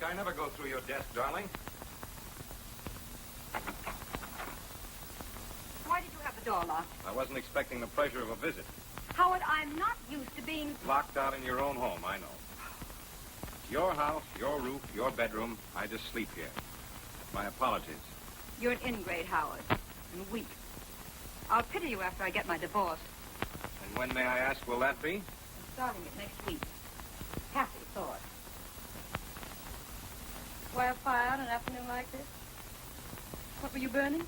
I never go through your desk, darling. Why did you have the door locked? I wasn't expecting the pleasure of a visit. Howard, I'm not used to being... Locked out in your own home, I know. It's your house, your roof, your bedroom. I just sleep here. My apologies. You're an ingrate, Howard, and weak. I'll pity you after I get my divorce. And when, may I ask, will that be? I'm starting it next week. Kathy saw it. Why a fire on an afternoon like this? What were you burning?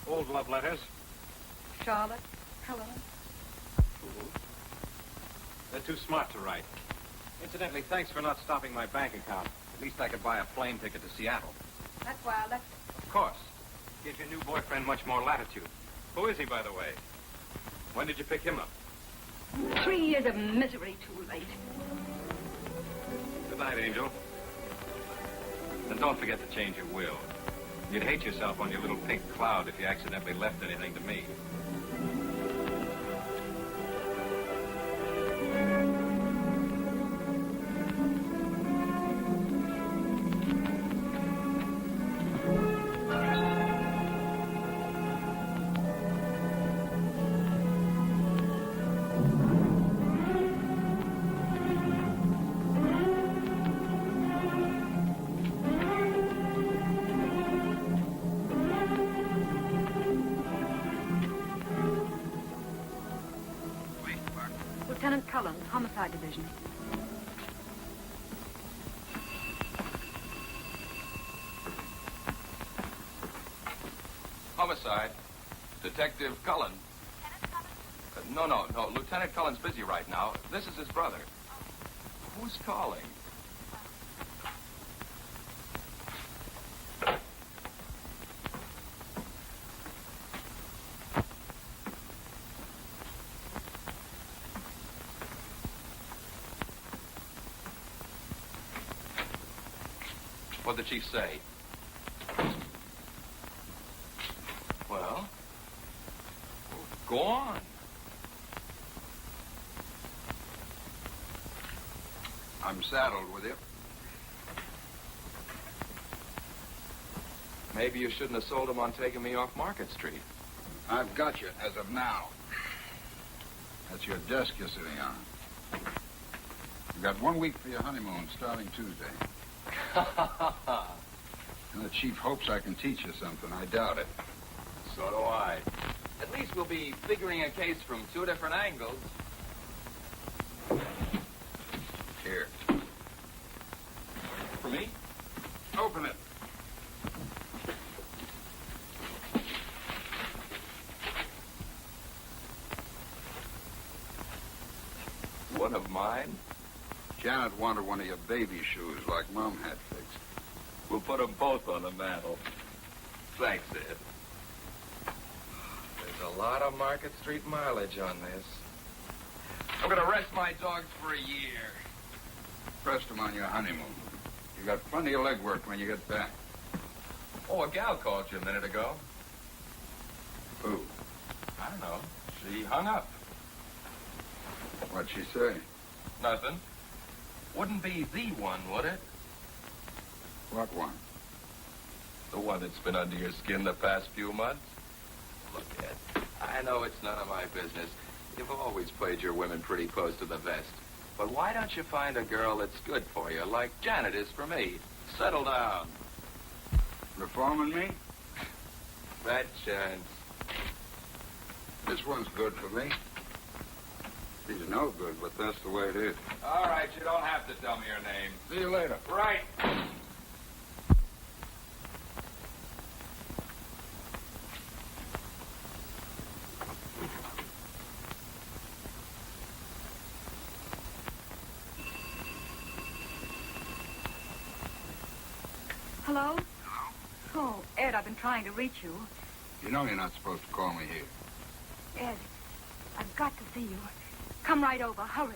Old love letters. Charlotte, Helena. Fools. They're too smart to write. Incidentally, thanks for not stopping my bank account. At least I could buy a plane ticket to Seattle. That's why I left it. Of course. Gives your new boyfriend much more latitude. Who is he, by the way? When did you pick him up? 3 years of misery too late. Good night, Angel. And don't forget to change your will. You'd hate yourself on your little pink cloud if you accidentally left anything to me. Lieutenant Cullen, Homicide Division. Homicide. Detective Cullen. No. Lieutenant Cullen's busy right now. This is his brother. Who's calling? What'd the chief say? Well, go on. I'm saddled with you. Maybe you shouldn't have sold him on taking me off Market Street. I've got you as of now. That's your desk you're sitting on. You've got 1 week for your honeymoon, starting Tuesday. And the chief hopes I can teach you something. I doubt it. So do I. At least we'll be figuring a case from 2 different angles. Here. For me? Open it. One of mine? Janet wanted one of your baby shoes like Mom had fixed. We'll put them both on the mantel. Thanks, Ed. There's a lot of Market Street mileage on this. I'm going to rest my dogs for a year. Rest them on your honeymoon. You got plenty of legwork when you get back. Oh, a gal called you a minute ago. Who? I don't know. She hung up. What'd she say? Nothing. Wouldn't be the one, would it? What one? The one that's been under your skin the past few months? Look, Ed, I know it's none of my business. You've always played your women pretty close to the vest. But why don't you find a girl that's good for you, like Janet is for me? Settle down. Reforming me? That chance. This one's good for me. She's no good, but that's the way it is. All right, you don't have to tell me your name. See you later. Right. Hello? Oh, Ed, I've been trying to reach you. You know you're not supposed to call me here. Ed, I've got to see you. Come right over. Hurry.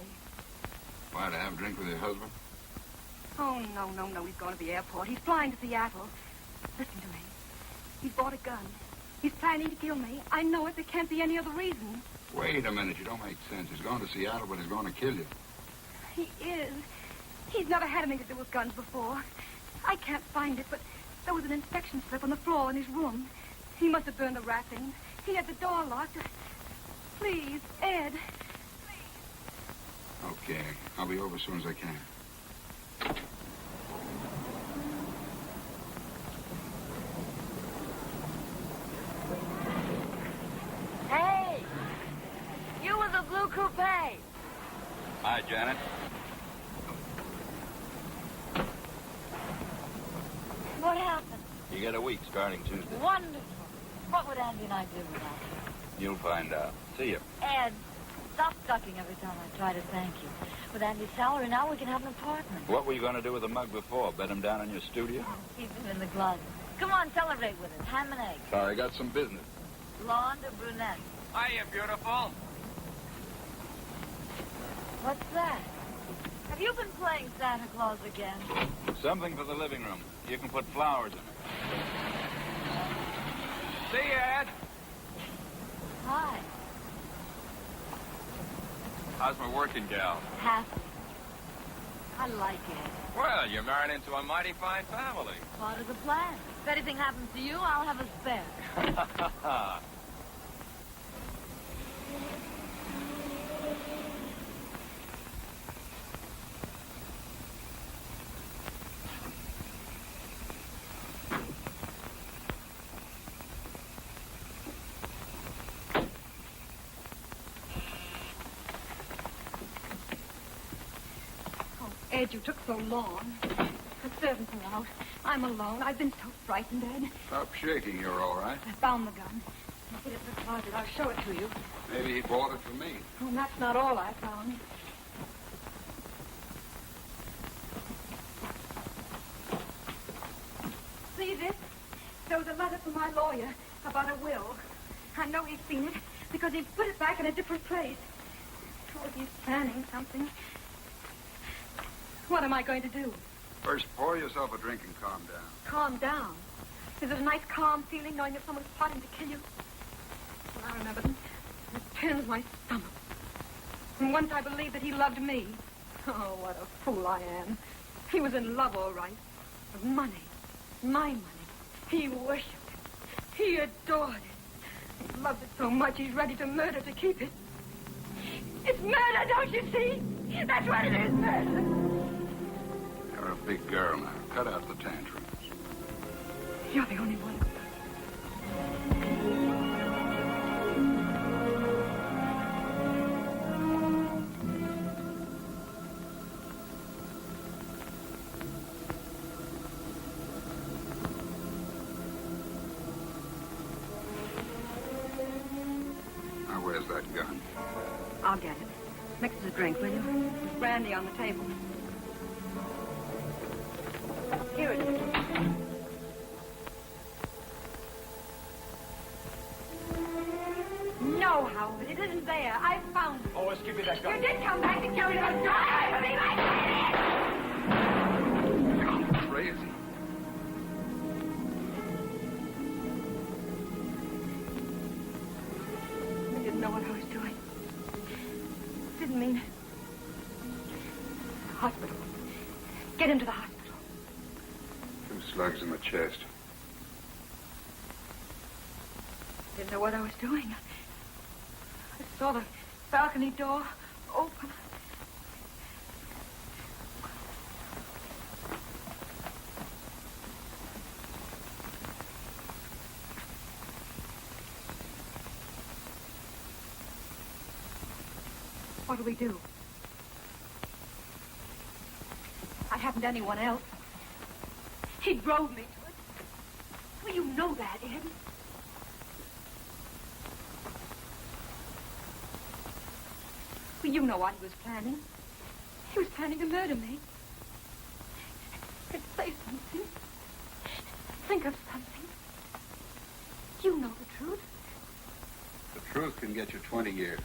Why, to have a drink with your husband? Oh, no. He's going to the airport. He's flying to Seattle. Listen to me. He's bought a gun. He's planning to kill me. I know it. There can't be any other reason. Wait a minute. You don't make sense. He's going to Seattle, but he's going to kill you. He is. He's never had anything to do with guns before. I can't find it, but there was an inspection slip on the floor in his room. He must have burned the wrappings. He had the door locked. Please, Ed. Okay. I'll be over as soon as I can. Hey! You with the blue coupe. Hi, Janet. What happened? You get a week starting Tuesday. Wonderful. What would Andy and I do without You'll find out. See you. you? Ed, stop ducking every time I try to thank you. With Andy's salary now, we can have an apartment. What were you going to do with the mug before? Bet him down in your studio? Keep him in the closet. Come on, celebrate with us. Ham and eggs. Sorry, I got some business. Blonde or brunette? Hiya, beautiful. What's that? Have you been playing Santa Claus again? Something for the living room. You can put flowers in it. See you, Ed. Hi. How's my working gal? Happy. I like it. Well, you're married into a mighty fine family. Part of the plan. If anything happens to you, I'll have a spare. Ed, you took so long. The servants are out. I'm alone. I've been so frightened, Ed. Stop shaking. You're all right. I found the gun. I'll put it in the closet. I'll show it to you. Maybe he bought it for me. Oh, and that's not all I found. See this? There was a letter from my lawyer about a will. I know he's seen it because he's put it back in a different place. Oh, he's planning something. What am I going to do? First, pour yourself a drink and calm down. Calm down. Is it a nice, calm feeling knowing that someone's plotting to kill you? Well, I remember them. It turns my stomach. And once I believed that he loved me. Oh, what a fool I am. He was in love, all right. With money. My money. He worshipped it. He adored it. He loved it so much he's ready to murder to keep it. It's murder, don't you see? That's what it is, murder. You're a big girl now. Cut out the tantrums. You're the only one. Now, where's that gun? I'll get it. Mix us a drink, will you? There's brandy on the table. Here it is. No, Howard, it isn't there. I found it. Oh, let's give me that gun. You did come back to kill me, but I believe I did it! You're crazy. I didn't know what I was doing. Didn't mean it. Hospital. Get him to the hospital. 2 slugs in the chest. Didn't know what I was doing. I saw the balcony door open. What do we do? I haven't anyone else. He drove me to it. Well, you know that, Ed. Well, you know what he was planning. He was planning to murder me. Say something. Think of something. You know the truth. The truth can get you 20 years.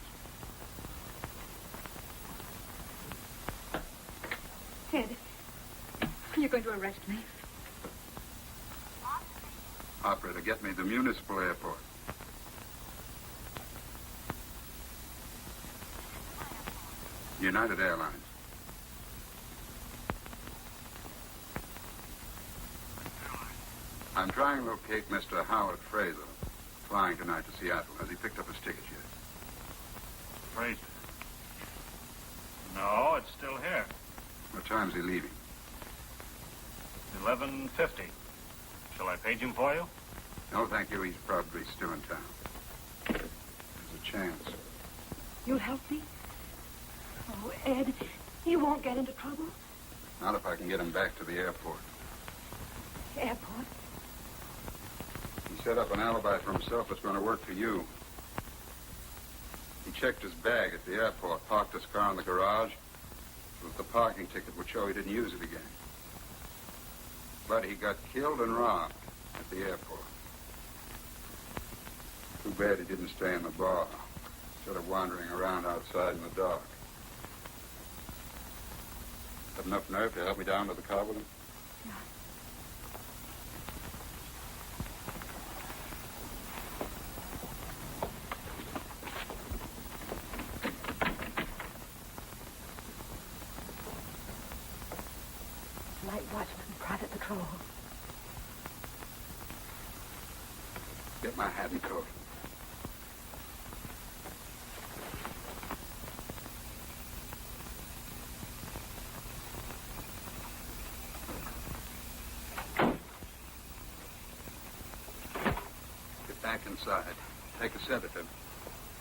Ed, you're going to arrest me. Operator, get me the municipal airport. United Airlines. I'm trying to locate Mr. Howard Fraser, flying tonight to Seattle. Has he picked up his ticket yet? Fraser? No, it's still here. What time's he leaving? 11:50. Shall I page him for you? No, thank you. He's probably still in town. There's a chance. You'll help me? Oh, Ed, you won't get into trouble. Not if I can get him back to the airport. Airport? He set up an alibi for himself that's going to work for you. He checked his bag at the airport, parked his car in the garage. It was the parking ticket would show he didn't use it again. But he got killed and robbed at the airport. Too bad he didn't stay in the bar instead of wandering around outside in the dark. Have enough nerve to help me down to the car with him? Yeah. Night watchman, private patrol. Get my hat and coat. Get back inside. Take a sedative.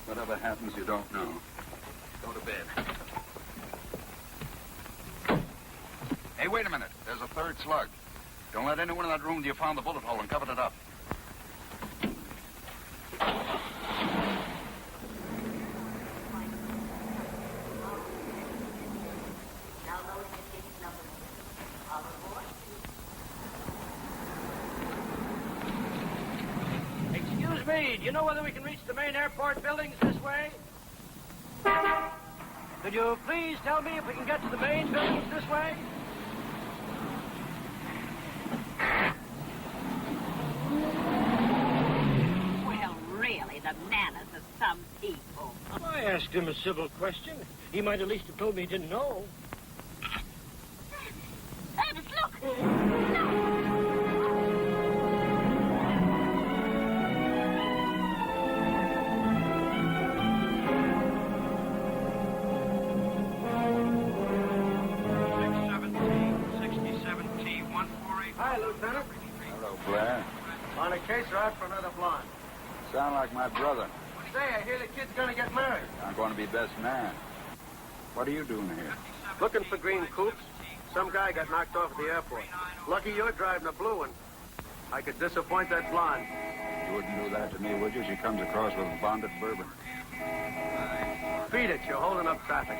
Whatever happens, you don't know. Go to bed. Hey, wait a minute. There's a third slug. Don't let anyone in that room till you found the bullet hole and covered it up. Excuse me, do you know whether we can reach the main airport buildings this way? Could you please tell me if we can get to the main buildings this way? Well, really, the manners of some people. I asked him a civil question. He might at least have told me he didn't know. Ernest, look! Hi, Lieutenant. Hello, Blair. On a case or out for another blonde? Sound like my brother. Say, I hear the kid's gonna get married. I'm going to be best man. What are you doing here? Looking for green coupes. Some guy got knocked off at the airport. Lucky you're driving a blue one. I could disappoint that blonde. You wouldn't do that to me, would you? She comes across with bonded bourbon. Beat it, you're holding up traffic.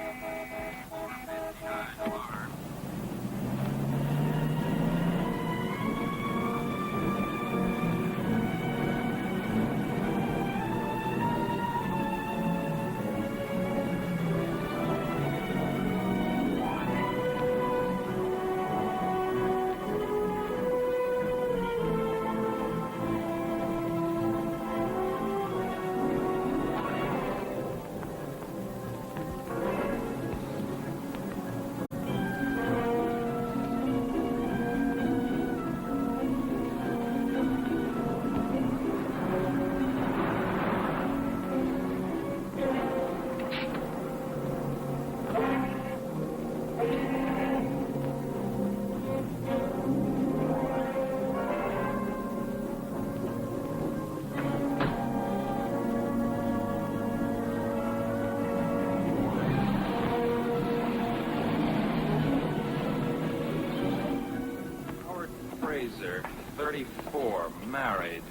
Fraser, 34, married,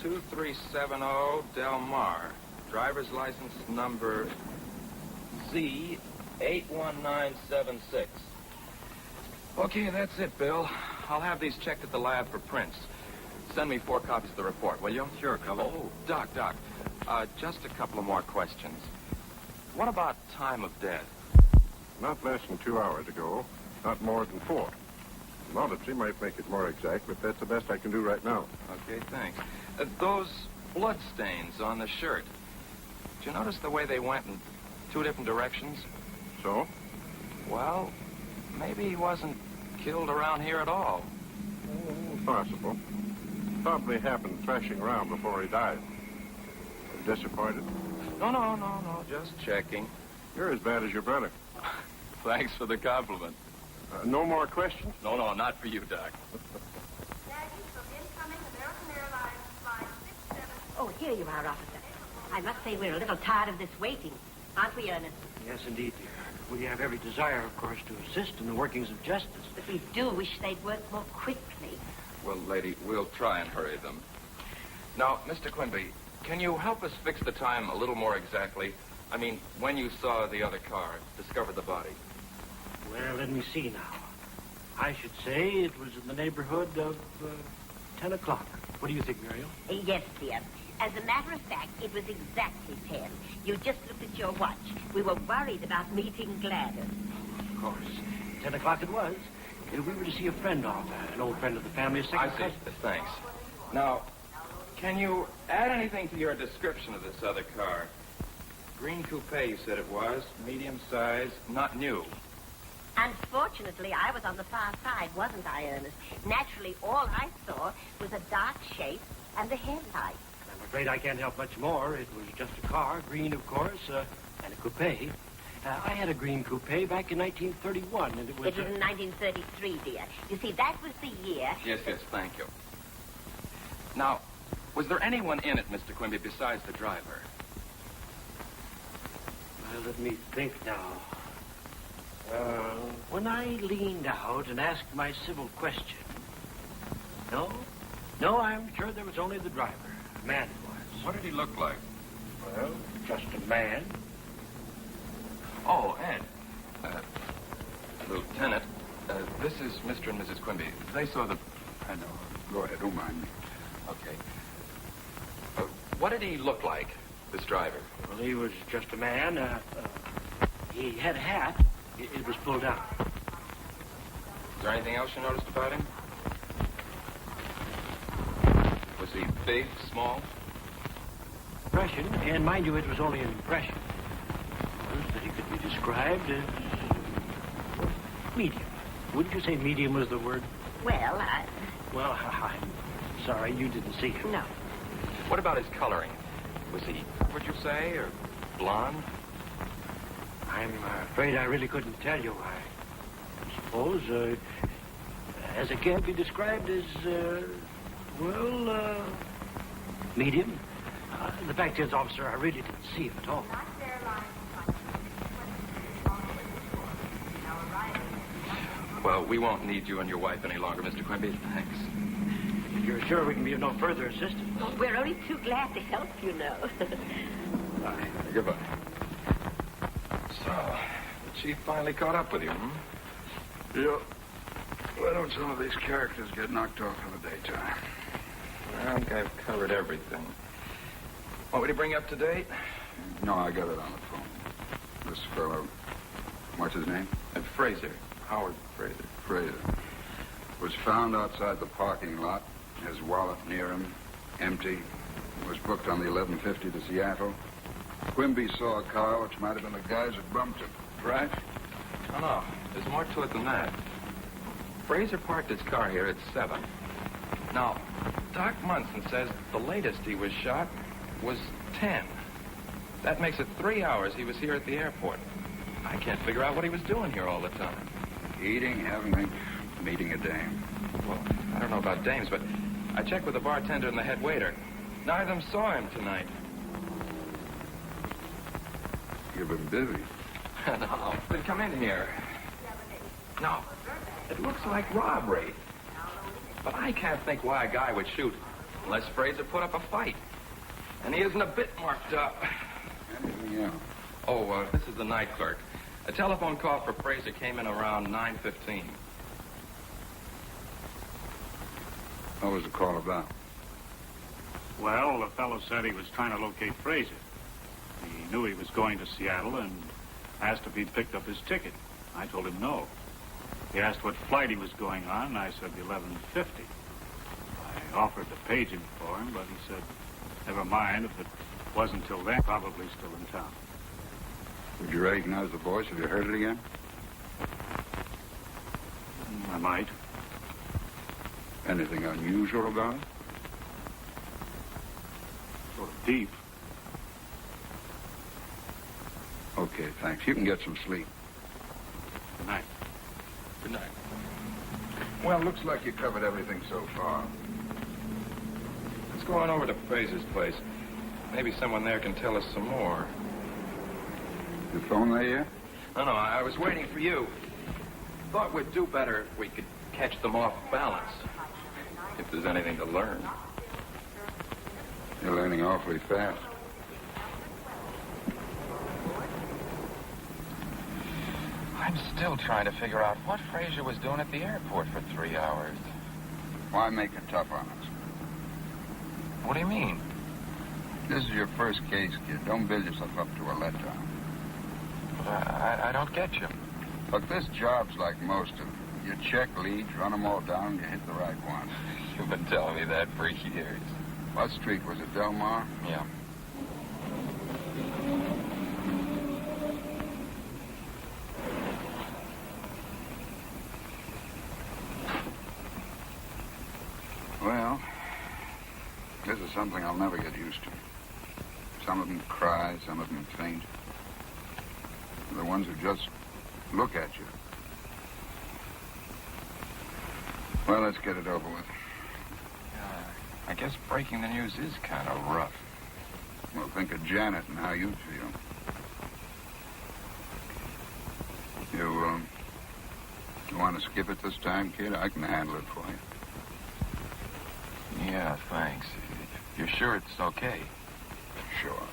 2370 Dall. Driver's license number Z81976. Okay, that's it, Bill. I'll have these checked at the lab for prints. Send me 4 copies of the report, will you? Sure, Cobb. Oh, Doc. Just a couple of more questions. What about time of death? Not less than 2 hours ago. Not more than 4. An autopsy might make it more exact, but that's the best I can do right now. Okay, thanks. Those blood stains on the shirt. Did you notice the way they went in 2 different directions? So? Well, maybe he wasn't killed around here at all. Possible. Probably happened thrashing around before he died. Disappointed? No, just checking. You're as bad as your brother. Thanks for the compliment. No more questions? No, not for you, Doc. Oh, here you are, officer. I must say we're a little tired of this waiting. Aren't we, Ernest? Yes, indeed, dear. We have every desire, of course, to assist in the workings of justice. But we do wish they'd work more quickly. Well, lady, we'll try and hurry them. Now, Mr. Quimby, can you help us fix the time a little more exactly? I mean, when you saw the other car, discovered the body. Well, let me see now. I should say it was in the neighborhood of 10 o'clock. What do you think, Muriel? Yes, dear. As a matter of fact, it was exactly 10. You just looked at your watch. We were worried about meeting Gladys. Of course. 10 o'clock it was. We were to see a friend of an old friend of the family. I see. Thanks. Now, can you add anything to your description of this other car? Green coupe, you said it was. Medium size, not new. Unfortunately, I was on the far side, wasn't I, Ernest? Naturally, all I saw was a dark shape and the headlight. I'm afraid I can't help much more. It was just a car, green, of course, and a coupe. I had a green coupe back in 1931, and it was... It was in 1933, dear. You see, that was the year... Yes, thank you. Now, was there anyone in it, Mr. Quimby, besides the driver? Well, let me think now. When I leaned out and asked my civil question... No, I'm sure there was only the driver. A man was. What did he look like? Well, just a man. Oh, Ed. Lieutenant, this is Mr. and Mrs. Quimby. They saw the... I know. Go ahead, don't mind me. Okay. What did he look like, this driver? Well, he was just a man. He had a hat. It was pulled down. Is there anything else you noticed about him? Was he big, small? Impression, and mind you, it was only an impression. Was that he could be described as medium. Wouldn't you say medium was the word? Well, Well, I'm sorry you didn't see him. No. What about his coloring? Was he, would you say, or blonde? I'm afraid I really couldn't tell you. I suppose, as it can be described as, medium. The fact is, officer, I really didn't see him at all. Well, we won't need you and your wife any longer, Mr. Quimby. Thanks. If you're sure we can be of no further assistance. Oh, we're only too glad to help, you know. Bye. Goodbye. So, the chief finally caught up with you, hmm? Yep. Why don't some of these characters get knocked off in the daytime? I think I've covered everything. Want me to bring you up to date? No, I got it on the phone. This fellow, what's his name? Fraser. Howard Fraser. Fraser. Was found outside the parking lot. His wallet near him, empty. Was booked on the 11:50 to Seattle. Quimby saw a car, which might have been the guys that bumped him. Right? No. There's more to it than that. Fraser parked his car here at 7. Now, Doc Munson says the latest he was shot was 10. That makes it 3 hours he was here at the airport. I can't figure out what he was doing here all the time. Eating, having, meeting a dame. Well, I don't know about dames, but I checked with the bartender and the head waiter. Neither of them saw him tonight. You've been busy. No, then come in here. No, it looks like robbery. But I can't think why a guy would shoot unless Fraser put up a fight. And he isn't a bit marked up. Anything else? Oh, this is the night clerk. A telephone call for Fraser came in around 9:15. What was the call about? Well, the fellow said he was trying to locate Fraser. He knew he was going to Seattle and asked if he'd picked up his ticket. I told him no. He asked what flight he was going on, and I said the 11:50. I offered to page him for him, but he said, never mind, if it wasn't till then, probably still in town. Would you recognize the voice? Have you heard it again? I might. Anything unusual about it? sort of deep. Okay, thanks. You can get some sleep. Good night. Good night. Well, looks like you covered everything so far. Let's go on over to Fraser's place. Maybe someone there can tell us some more. Your phone there yet? No, I was waiting for you. Thought we'd do better if we could catch them off balance. If there's anything to learn. You're learning awfully fast. I'm still trying to figure out what Fraser was doing at the airport for 3 hours. Why make it tough on us? What do you mean? This is your first case, kid. Don't build yourself up to a letdown. I don't get you. Look, this job's like most of them. You check leads, run them all down, you hit the right one. You've been telling me that for years. What street was it, Del Mar? Yeah. Well, this is something I'll never get used to. Some of them cry, some of them faint. The ones who just look at you. Well, let's get it over with. I guess breaking the news is kind of rough. Well, think of Janet and how you'd feel. You want to skip it this time, kid? I can handle it for you. Yeah, thanks. You're sure it's okay? Sure.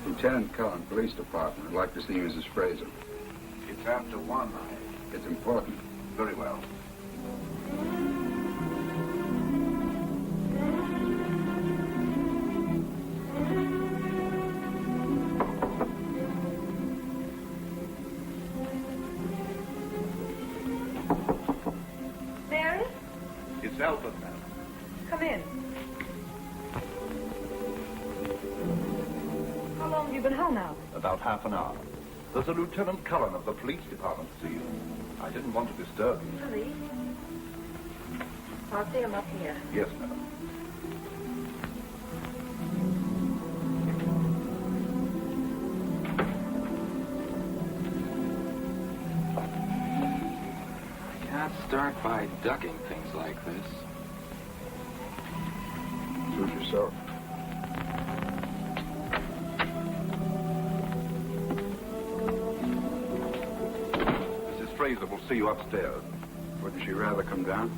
Lieutenant Cullen, Police Department. I'd like to see Mrs. Fraser. It's after 1. It's important. Very well. Mary, It's Albert, ma'am. come in. How long have you been home now? About half an hour. There's a Lieutenant Cullen of the police department to see you. I didn't want to disturb you. Police? I'll see him up here. Yes, madam. I can't start by ducking things like this. Suit yourself. Mrs. Fraser will see you upstairs. Wouldn't she rather come down?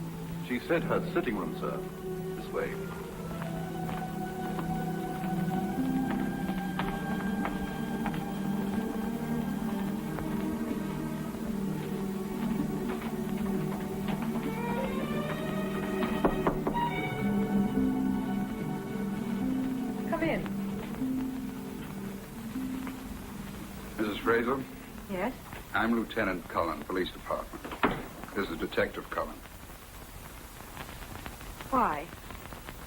She said her sitting room, sir. This way. Come in. Mrs. Fraser, Yes? I'm Lieutenant Cullen, Police Department. This is Detective Cullen. Why?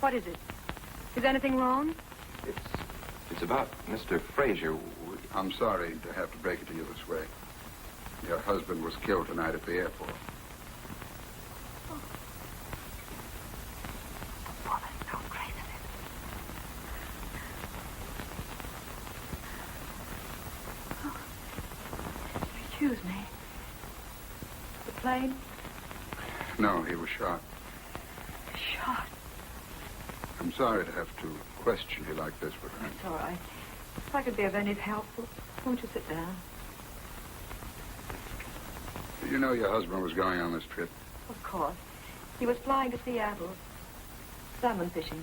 What is it? Is anything wrong? It's about Mr. Fraser. I'm sorry to have to break it to you this way. Your husband was killed tonight at the airport. Excuse me. The plane? No, he was shot. Shot. I'm sorry to have to question you like this, but It's all right. If I could be of any help, won't you sit down? did you know your husband was going on this trip? Of course. He was flying to Seattle. Salmon fishing.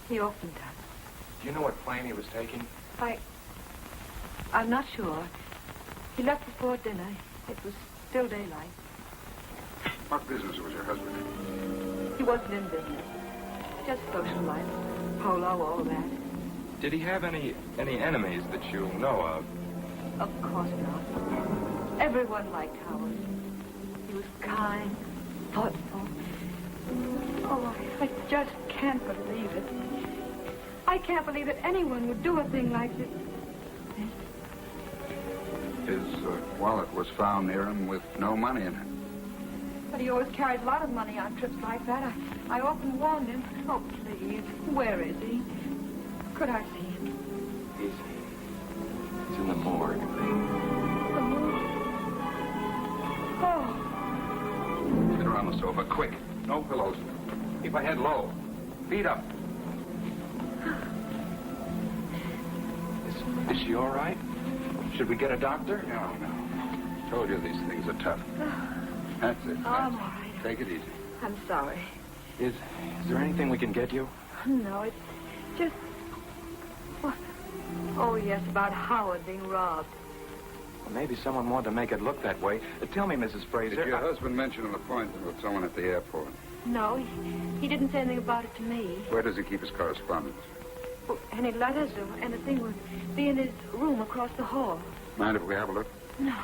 He often does. Do you know what plane he was taking? I'm not sure. He left before dinner. It was still daylight. What business was your husband in? He wasn't in business. Just social life. Polo, all that. Did he have any enemies that you know of? Of course not. Everyone liked Howard. He was kind, thoughtful. Oh, I just can't believe it. I can't believe that anyone would do a thing like this. His wallet was found near him with no money in it. But he always carries a lot of money on trips like that. I often warned him. Oh, please. Where is he? Could I see him? He's in the morgue. The moon? Oh. Get her on the sofa, quick. No pillows. Keep her head low. Feet up. Is she all right? Should we get a doctor? No. Told you these things are tough. That's it. Oh, I'm all right. Take it easy. I'm sorry. Is there anything we can get you? No, it's just... What? Oh, yes, about Howard being robbed. Well, maybe someone wanted to make it look that way. Tell me, Mrs. Fraser. Did your husband mention an appointment with someone at the airport? No, he didn't say anything about it to me. Where does he keep his correspondence? Oh, any letters or anything would be in his room across the hall. Mind if we have a look? No.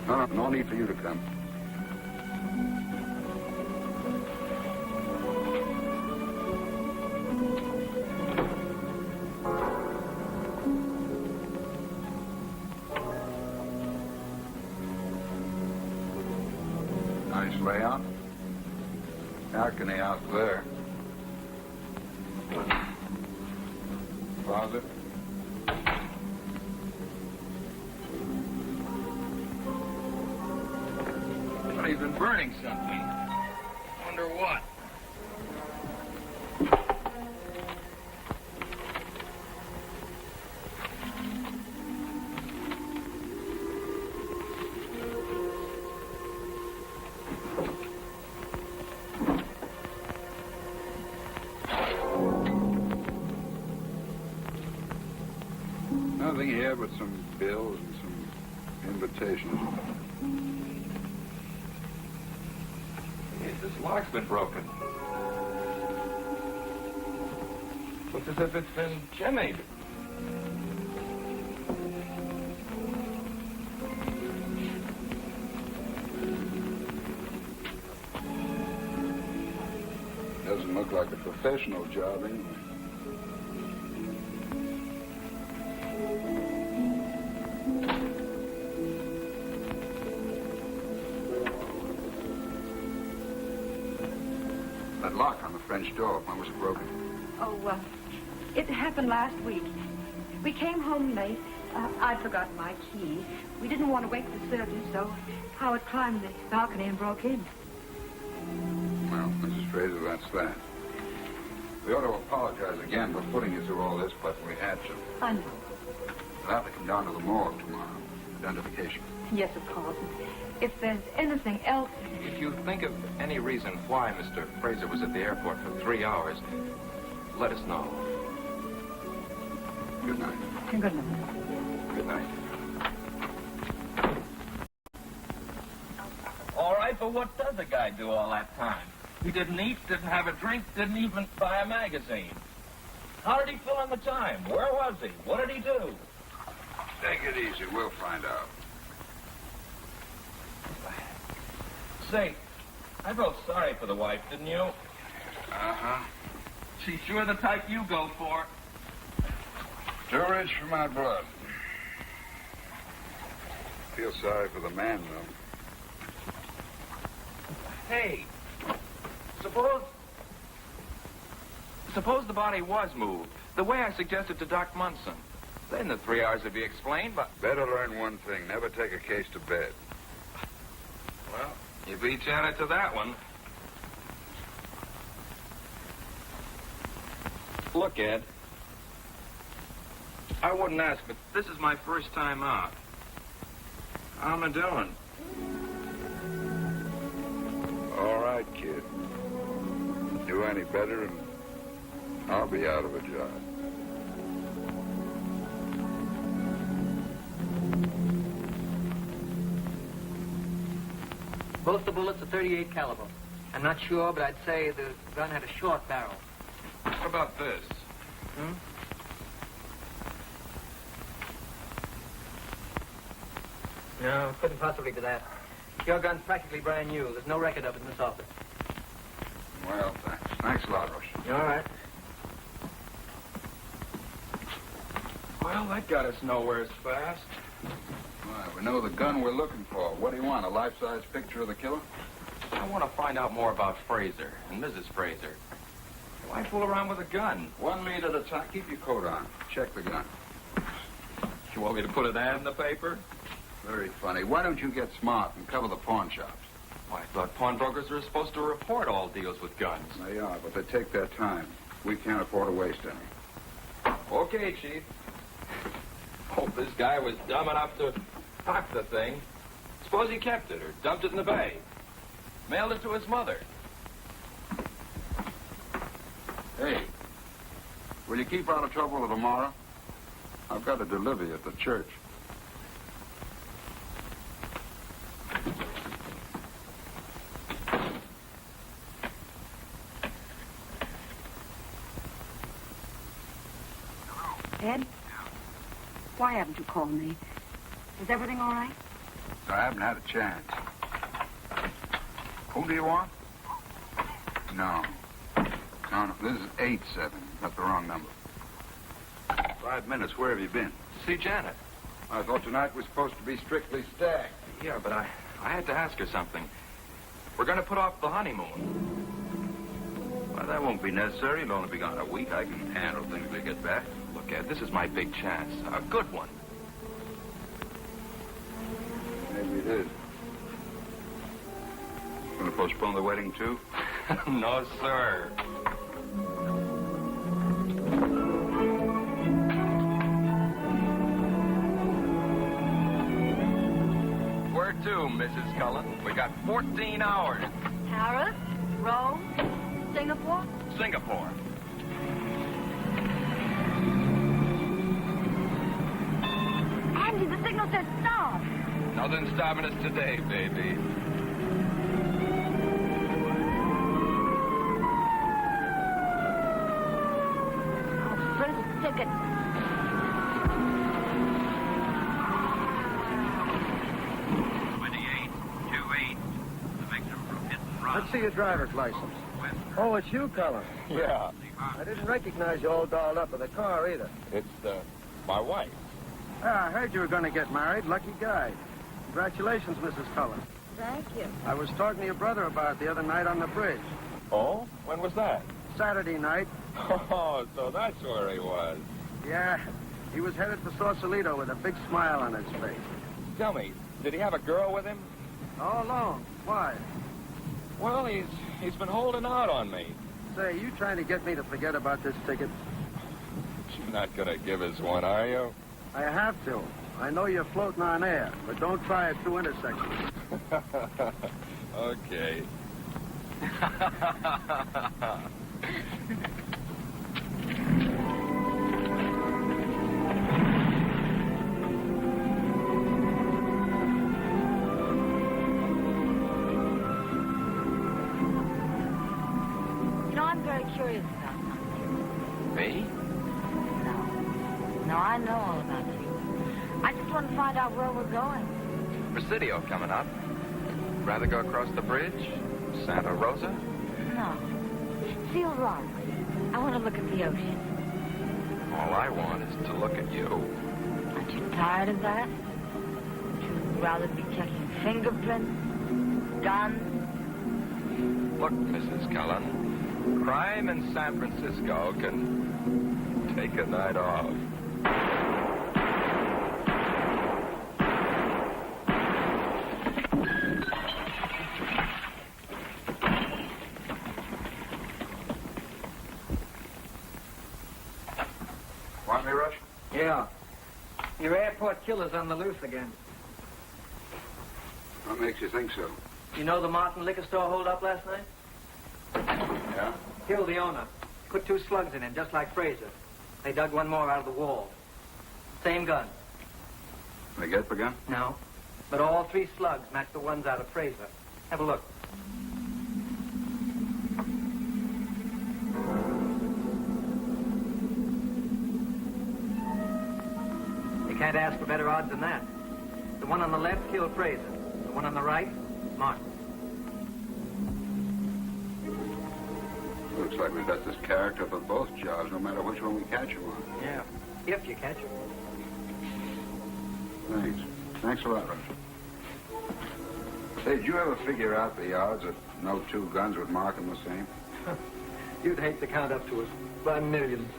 No need for you to come. Nice layout. Balcony out there. Closet. Well, he's been burning something. Wonder what? Nothing here but some bills and some invitations. Hey, this lock's been broken. Looks as if it's been jimmied. Doesn't look like a professional job anyway. That lock on the French door, when was it broken? Oh, it happened last week. We came home late. I'd forgotten my key. We didn't want to wake the servants, so Howard climbed the balcony and broke in. Well, Mrs. Fraser, that's that. We ought to apologize again for putting you through all this, but we had to. I know. We'll have to come down to the morgue tomorrow. Identification. Yes, of course. If there's anything else... If you think of any reason why Mr. Fraser was at the airport for 3 hours, let us know. Good night. Good night. Good night. All right, but what does a guy do all that time? He didn't eat, didn't have a drink, didn't even buy a magazine. How did he fill in the time? Where was he? What did he do? Take it easy. We'll find out. Say, I felt sorry for the wife, didn't you? Uh-huh. She's sure the type you go for. Too rich for my blood. Feel sorry for the man, though. Hey, suppose the body was moved, the way I suggested to Doc Munson. Then the 3 hours would be explained, but... Better learn one thing. Never take a case to bed. Well, you beat Janet to that one. Look, Ed. I wouldn't ask, but this is my first time out. How am I doing? All right, kid. Do any better, and I'll be out of a job. Both the bullets are .38 caliber. I'm not sure, but I'd say the gun had a short barrel. What about this? No, couldn't possibly be that. Your gun's practically brand new. There's no record of it in this office. Well, thanks. Thanks a lot, Rush. All right. Well, that got us nowhere fast. Well, we know the gun we're looking for. What do you want, a life-size picture of the killer? I want to find out more about Fraser and Mrs. Fraser. Why fool around with a gun? 1 lead at a time. Keep your coat on. Check the gun. You want me to put an ad in the paper? Very funny. Why don't you get smart and cover the pawn shops? Why, I thought pawnbrokers were supposed to report all deals with guns. They are, but they take their time. We can't afford to waste any. Okay, Chief. Hope this guy was dumb enough to pack the thing. Suppose he kept it or dumped it in the bay. Mailed it to his mother. Hey, will you keep out of trouble till tomorrow? I've got to deliver you at the church. Ed? Why haven't you called me? Is everything all right? I haven't had a chance. Who do you want? No. No, this is 87. Got the wrong number. 5 minutes. Where have you been? See Janet. I thought tonight was supposed to be strictly stag. Yeah, but I had to ask her something. We're going to put off the honeymoon. Well, that won't be necessary. It'll only be gone a week. I can handle things when we get back. Look, Ed, this is my big chance. A good one. Maybe it is. Going to postpone the wedding, too? No, sir. Where to, Mrs. Cullen? We got 14 hours. Paris, Rome, Singapore. Singapore. Andy, the signal says stop. Nothing's stopping us today, baby. Oh, first ticket. Let's see your driver's license. Oh, it's you, Cullen. Yeah. I didn't recognize you all dolled up with a car either. It's, my wife. Ah, I heard you were going to get married. Lucky guy. Congratulations, Mrs. Cullen. Thank you. I was talking to your brother about it the other night on the bridge. Oh? When was that? Saturday night. Oh, so that's where he was. Yeah, he was headed for Sausalito with a big smile on his face. Tell me, did he have a girl with him? All alone. Why? Well, he's been holding out on me. Say, you trying to get me to forget about this ticket? You're not going to give us one, are you? I have to. I know you're floating on air, but don't try it through intersections. Okay. You know, I'm very curious about something. Me? No, I know all about you. I just want to find out where we're going. Presidio coming up. Rather go across the bridge? Santa Rosa? No. Seal Rock. I want to look at the ocean. All I want is to look at you. Aren't you tired of that? Would you rather be checking fingerprints, guns? Look, Mrs. Cullen, crime in San Francisco can take a night off. Want me, Rush? Yeah. Your airport killer's on the loose again. What makes you think so? You know the Martin liquor store holdup last night? Yeah? Killed the owner. Put 2 slugs in him, just like Fraser. They dug one more out of the wall. Same gun. They get the gun? No. But all 3 slugs match the ones out of Fraser. Have a look. You can't ask for better odds than that. The one on the left killed Fraser. The one on the right, Martin. Looks like we've got this character for both jobs, no matter which one we catch him on. Yeah. If you catch him. Thanks. Thanks a lot, Rush. Say, did you ever figure out the odds that no two guns would mark them the same? You'd hate to count up to us by millions.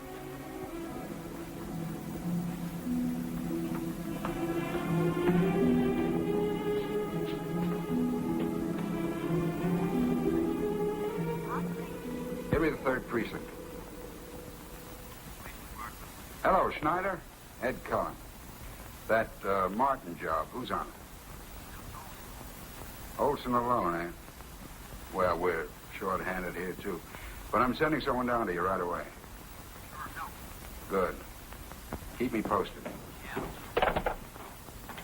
Give me the 3rd precinct. Hello, Schneider. Ed Cullen. That Martin job, who's on it? Olson alone, eh? Well, we're short-handed here, too. But I'm sending someone down to you right away. Good. Keep me posted. Yeah.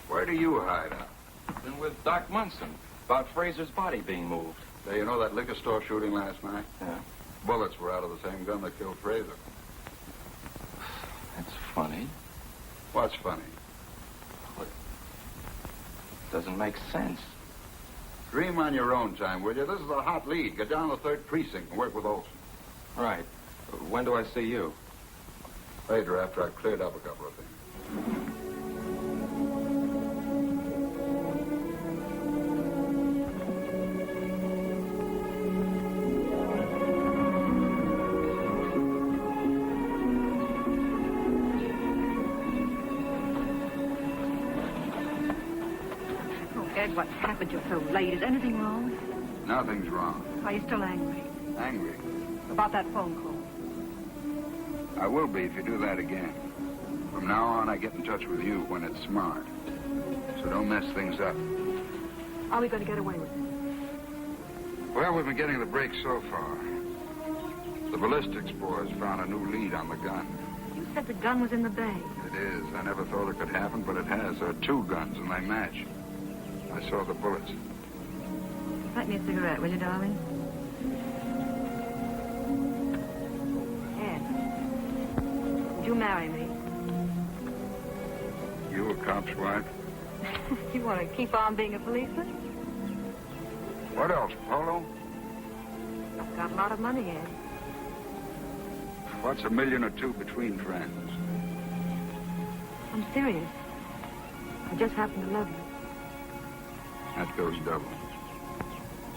Where do you hide out? Been with Doc Munson about Fraser's body being moved. Say, you know that liquor store shooting last night? Yeah. Bullets were out of the same gun that killed Fraser. That's funny. What's funny? Doesn't make sense. Dream on your own time, will you? This is a hot lead. Get down to the 3rd precinct and work with Olson. Right. When do I see you? Later, after I've cleared up a couple of things. Ed, what's happened? You're so late. Is anything wrong? Nothing's wrong. Are you still angry? Angry? About that phone call? I will be if you do that again. From now on, I get in touch with you when it's smart. So don't mess things up. Are we going to get away with it? Well, we've been getting the break so far. The ballistics boys found a new lead on the gun. You said the gun was in the bay. It is. I never thought it could happen, but it has. There are 2 guns, and they match. I saw the bullets. Light me a cigarette, will you, darling? Ed, would you marry me? You a cop's wife? You want to keep on being a policeman? What else, Polo? I've got a lot of money, Ed. What's $1 million or 2 between friends? I'm serious. I just happen to love you. That goes double.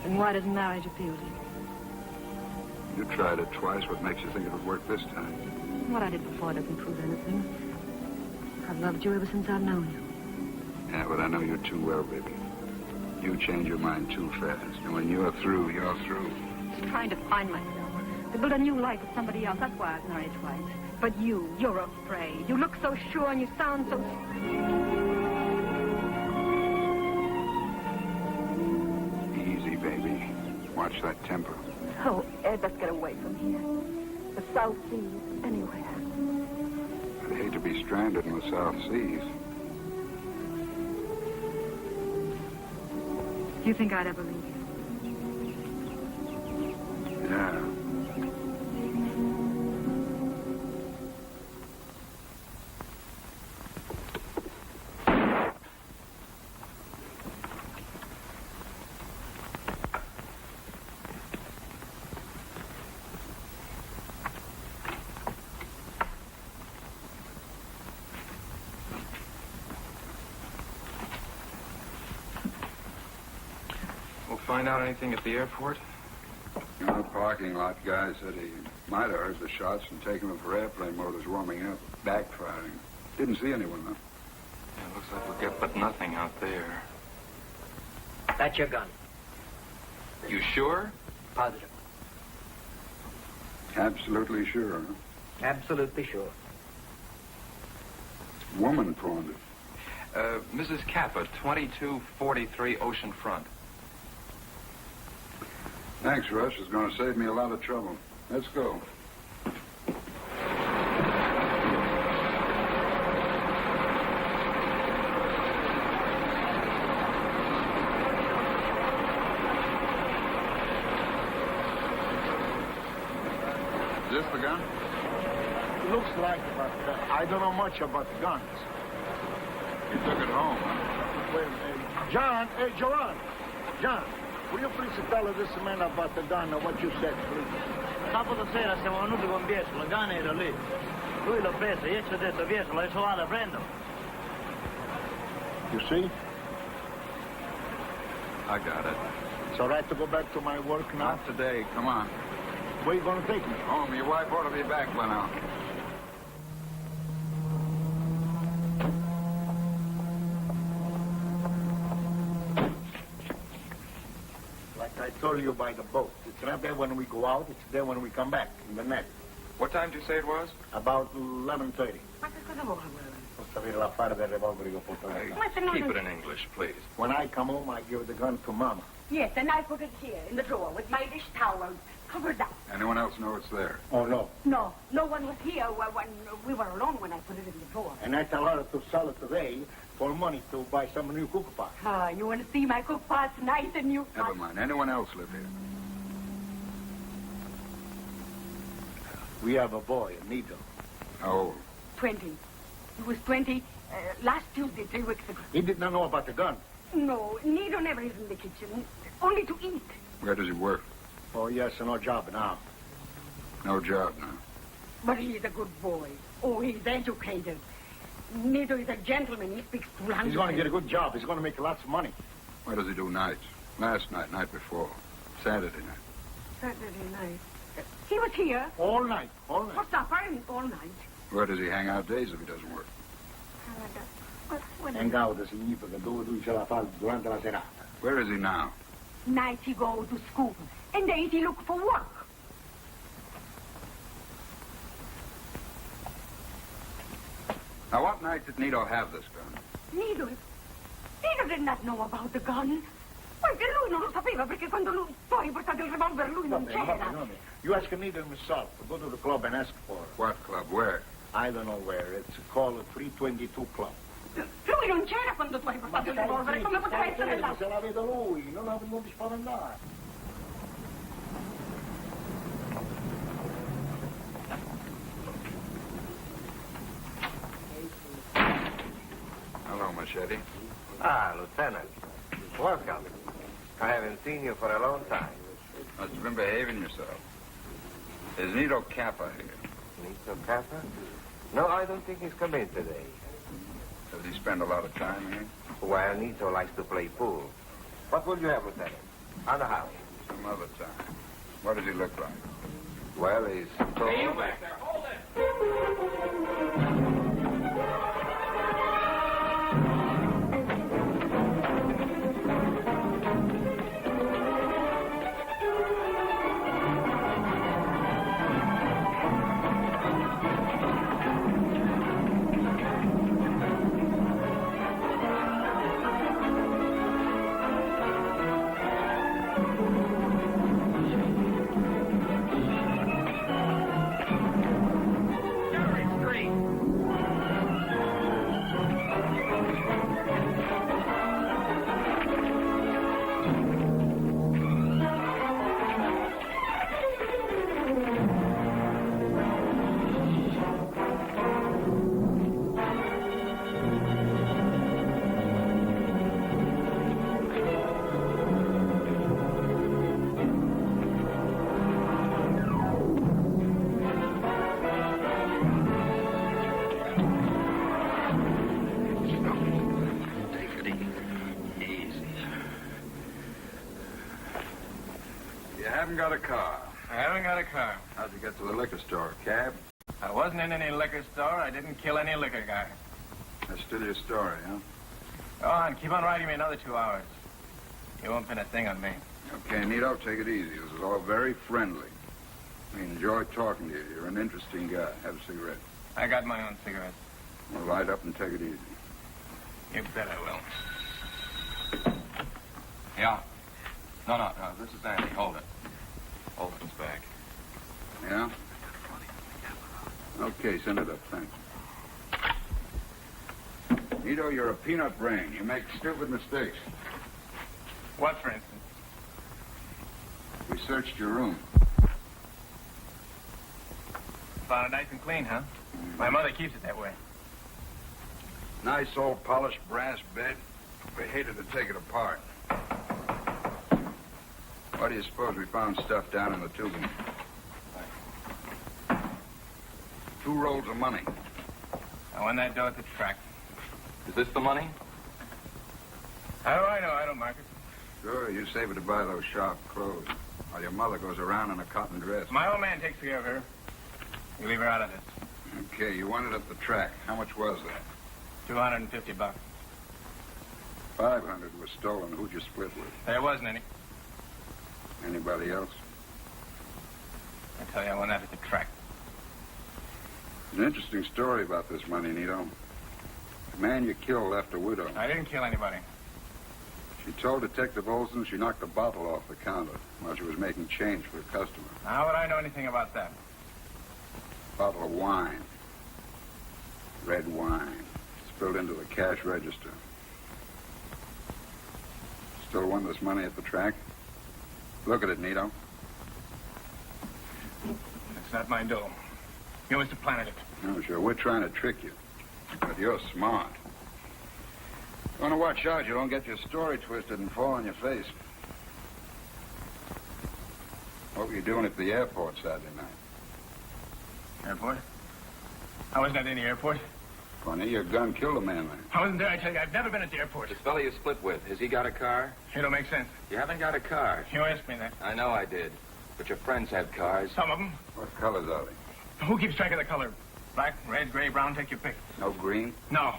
Then why doesn't marriage appeal to you? You tried it twice. What makes you think it would work this time? What I did before doesn't prove anything. I've loved you ever since I've known you. Yeah, but I know you too well, baby. You change your mind too fast. And when you're through, you're through. Just trying to find myself. To build a new life with somebody else. That's why I've married twice. But you're afraid. You look so sure and you sound so... Easy, baby. Watch that temper. Oh, Ed, let's get away from here. The South Seas, anywhere. I'd hate to be stranded in the South Seas. Do you think I'd ever leave you? Yeah. Find out anything at the airport? In the parking lot, guy said he might have heard the shots and taken them for airplane motors warming up, backfiring. Didn't see anyone, though. Yeah, looks like we'll get but nothing out there. That's your gun. You sure? Positive. Absolutely sure, huh? Absolutely sure. Woman pawned it. Mrs. Kappa, 2243 Ocean Front. Thanks, Rush. It's going to save me a lot of trouble. Let's go. Is this the gun? Looks like it, but I don't know much about the guns. You took it home, huh? Well, John, Joanne, John, will you please tell this man about the gun and what you said, please? Sabato sera siamo venuti con Pietro, la gana era lì. Lui l'ho preso, io ci ho detto via, se lo trovato, prendo. You see? I got it. It's all right to go back to my work now? Not today. Come on. Where you gonna take me? Home. Your wife ought to be back by now. Like I told you by the boat. It's not there when we go out, it's there when we come back, in the net. What time did you say it was? About 11:30. Ma che cosa vuole? Posso avere l'affare del revolver che ho portato a casa. Keep it in English, please. When I come home, I give the gun to Mama. Yes, and I put it here in the drawer with my dish towel covered up. Anyone else know it's there? Oh, no. No, no one was here when we were alone when I put it in the drawer. And I tell her to sell it today for money to buy some new cook pot. Ah, you want to see my cook pot's nice and new? Never mind. Anyone else live here? We have a boy, Nito. How old? 20. He was 20 last Tuesday, 3 weeks ago. He did not know about the gun. No, Nito never is in the kitchen, only to eat. Where does he work? Oh, yes, no job now. No job now. But he's a good boy. Oh, he's educated. Nito is a gentleman. He speaks 2 languages. He's going to get a good job. He's going to make lots of money. What does he do nights? Last night, night before. Saturday night. Saturday night. He was here. All night, all night. For supper and all night. Where does he hang out days if he doesn't work? Hang out significa dove lui ce la fa durante la serata. Where is he now? Night he go to school. And days he look for work. Now, what night did Nito have this gun? Nito did not know about the gun. Perché lui non lo sapeva, perché quando lui poi ha portato il revolver lui non c'era. You ask Nito himself to go to the club and ask for it. What club? Where? I don't know where. It's called the 322 Club. Lui non c'era quando tu hai portato il revolver. Come poteva essere là? Se la vedo lui, non ti spaventare. Hello, Machete. Ah, Lieutenant. Welcome. I haven't seen you for a long time. Must have been behaving yourself. Is Nito Kappa here? Nito Kappa? No, I don't think he's come in today. Does he spend a lot of time here? Well, Nito likes to play pool. What will you have, Lieutenant? On the house. Some other time. What does he look like? Well, he's tall. Hey, you back there. Hold it. Got a car. I haven't got a car. How'd you get to the liquor store? Cab? I wasn't in any liquor store. I didn't kill any liquor guy. That's still your story, huh? Go on. Keep on writing me another 2 hours. You won't pin a thing on me. Okay, Nito, take it easy. This is all very friendly. We enjoy talking to you. You're an interesting guy. Have a cigarette. I got my own cigarettes. Well, light up and take it easy. You bet I will. Yeah. No. This is Andy. Hold it. Hold it. It's back. Yeah? Okay, send it up. Thanks. Nito, you're a peanut brain. You make stupid mistakes. What, for instance? We searched your room. Found it nice and clean, huh? My mother keeps it that way. Nice old polished brass bed. We hated to take it apart. Why do you suppose we found stuff down in the tubing? 2 rolls of money. I won that dough at the track. Is this the money? How do I know? I don't mark it. Sure, you save it to buy those sharp clothes. While your mother goes around in a cotton dress. My old man takes care of her. You leave her out of this. Okay, you won it at the track. How much was that? $250. 500 was stolen. Who'd you split with? There wasn't any. Anybody else? I tell you, I won that at the track. An interesting story about this money, Nito. The man you killed left a widow. I didn't kill anybody. She told Detective Olson she knocked a bottle off the counter while she was making change for a customer. How would I know anything about that? Bottle of wine. Red wine. Spilled into the cash register. Still won this money at the track? Look at it, Nito. That's not my dough. You must have planted it. No, sure. We're trying to trick you. But you're smart. You want to watch out you don't get your story twisted and fall on your face. What were you doing at the airport Saturday night? Airport? I wasn't at any airport. Funny, your gun killed a man there. I wasn't there, I tell you. I've never been at the airport. This fella you split with, has he got a car? It don't make sense. You haven't got a car. You asked me that. I know I did. But your friends have cars. Some of them. What colors are they? Who keeps track of the color? Black, red, gray, brown, take your pick. No green? No.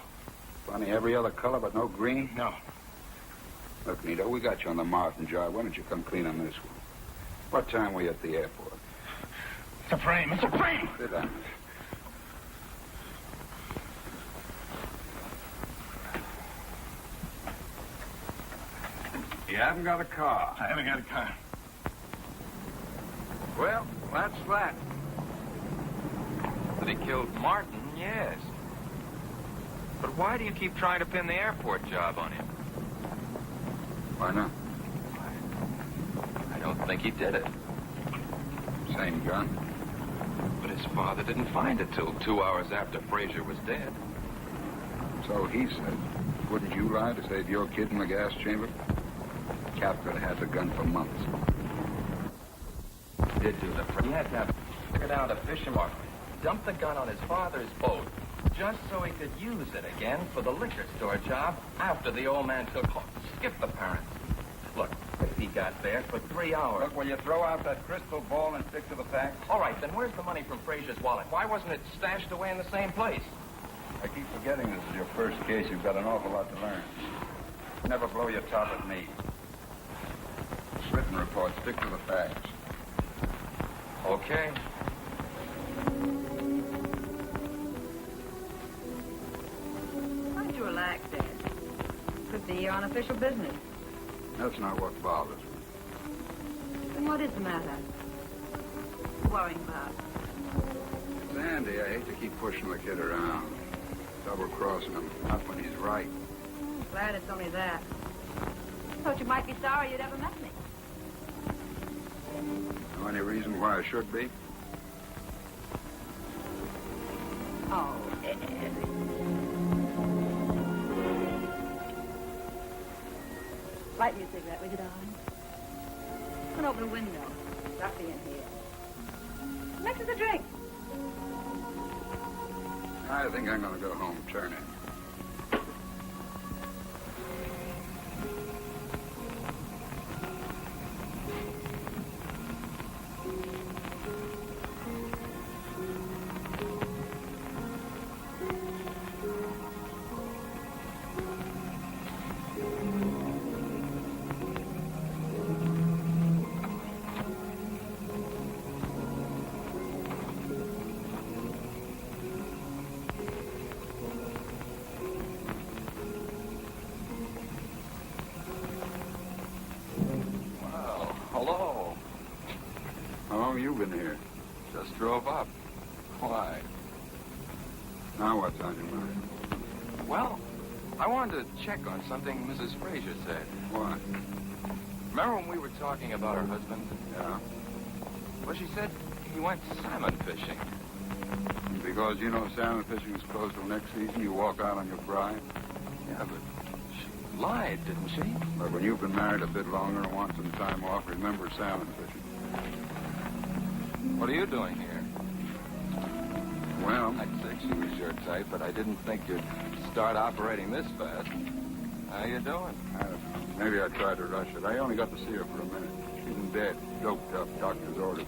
Funny, every other color but no green? No. Look, Nito, we got you on the Martin job. Why don't you come clean on this one? What time were you at the airport? It's a frame. It's a frame. Sit down. You haven't got a car. I haven't got a car. Well, that's that. That he killed Martin, yes. But why do you keep trying to pin the airport job on him? Why not? I don't think he did it. Same gun. But his father didn't find it till 2 hours after Frazier was dead. So he said. Wouldn't you lie to save your kid in the gas chamber? Cap could have had the gun for months. He did do the... He had to have figured out a fishing mark. Dumped the gun on his father's boat just so he could use it again for the liquor store job after the old man took off. Skip the parents. Look, he got there for 3 hours. Look, will you throw out that crystal ball and stick to the facts? All right, then where's the money from Frazier's wallet? Why wasn't it stashed away in the same place? I keep forgetting this is your first case. You've got an awful lot to learn. Never blow your top at me. Written report. Stick to the facts. Okay. Why don't you relax, Dad? Could be on official business. That's not what bothers me. Then what is the matter? Worrying about? Sandy, I hate to keep pushing the kid around. Double-crossing him. Not when he's right. Glad it's only that. Thought you might be sorry you'd ever met me. Know any reason why I should be? Oh, Ed. Light me a cigarette, will you, darling? An open window. Stuffy in here. Mix us a drink. I think I'm going to go home. Turn in. Hello. How long have you been here? Just drove up. Why? Now what's on your mind? Well, I wanted to check on something Mrs. Frazier said. What? Remember when we were talking about her husband? Yeah? Well, she said he went salmon fishing. Because you know salmon fishing is closed till next season, you walk out on your bride? Yeah, but she lied, didn't she? But when you've been married a bit longer and want some time off, remember salmon fishing. What are you doing here? Well? I'd say she was your type, but I didn't think you'd start operating this fast. How you doing? Maybe I tried to rush it. I only got to see her for a minute. She isn't dead. Doped up. Doctor's orders.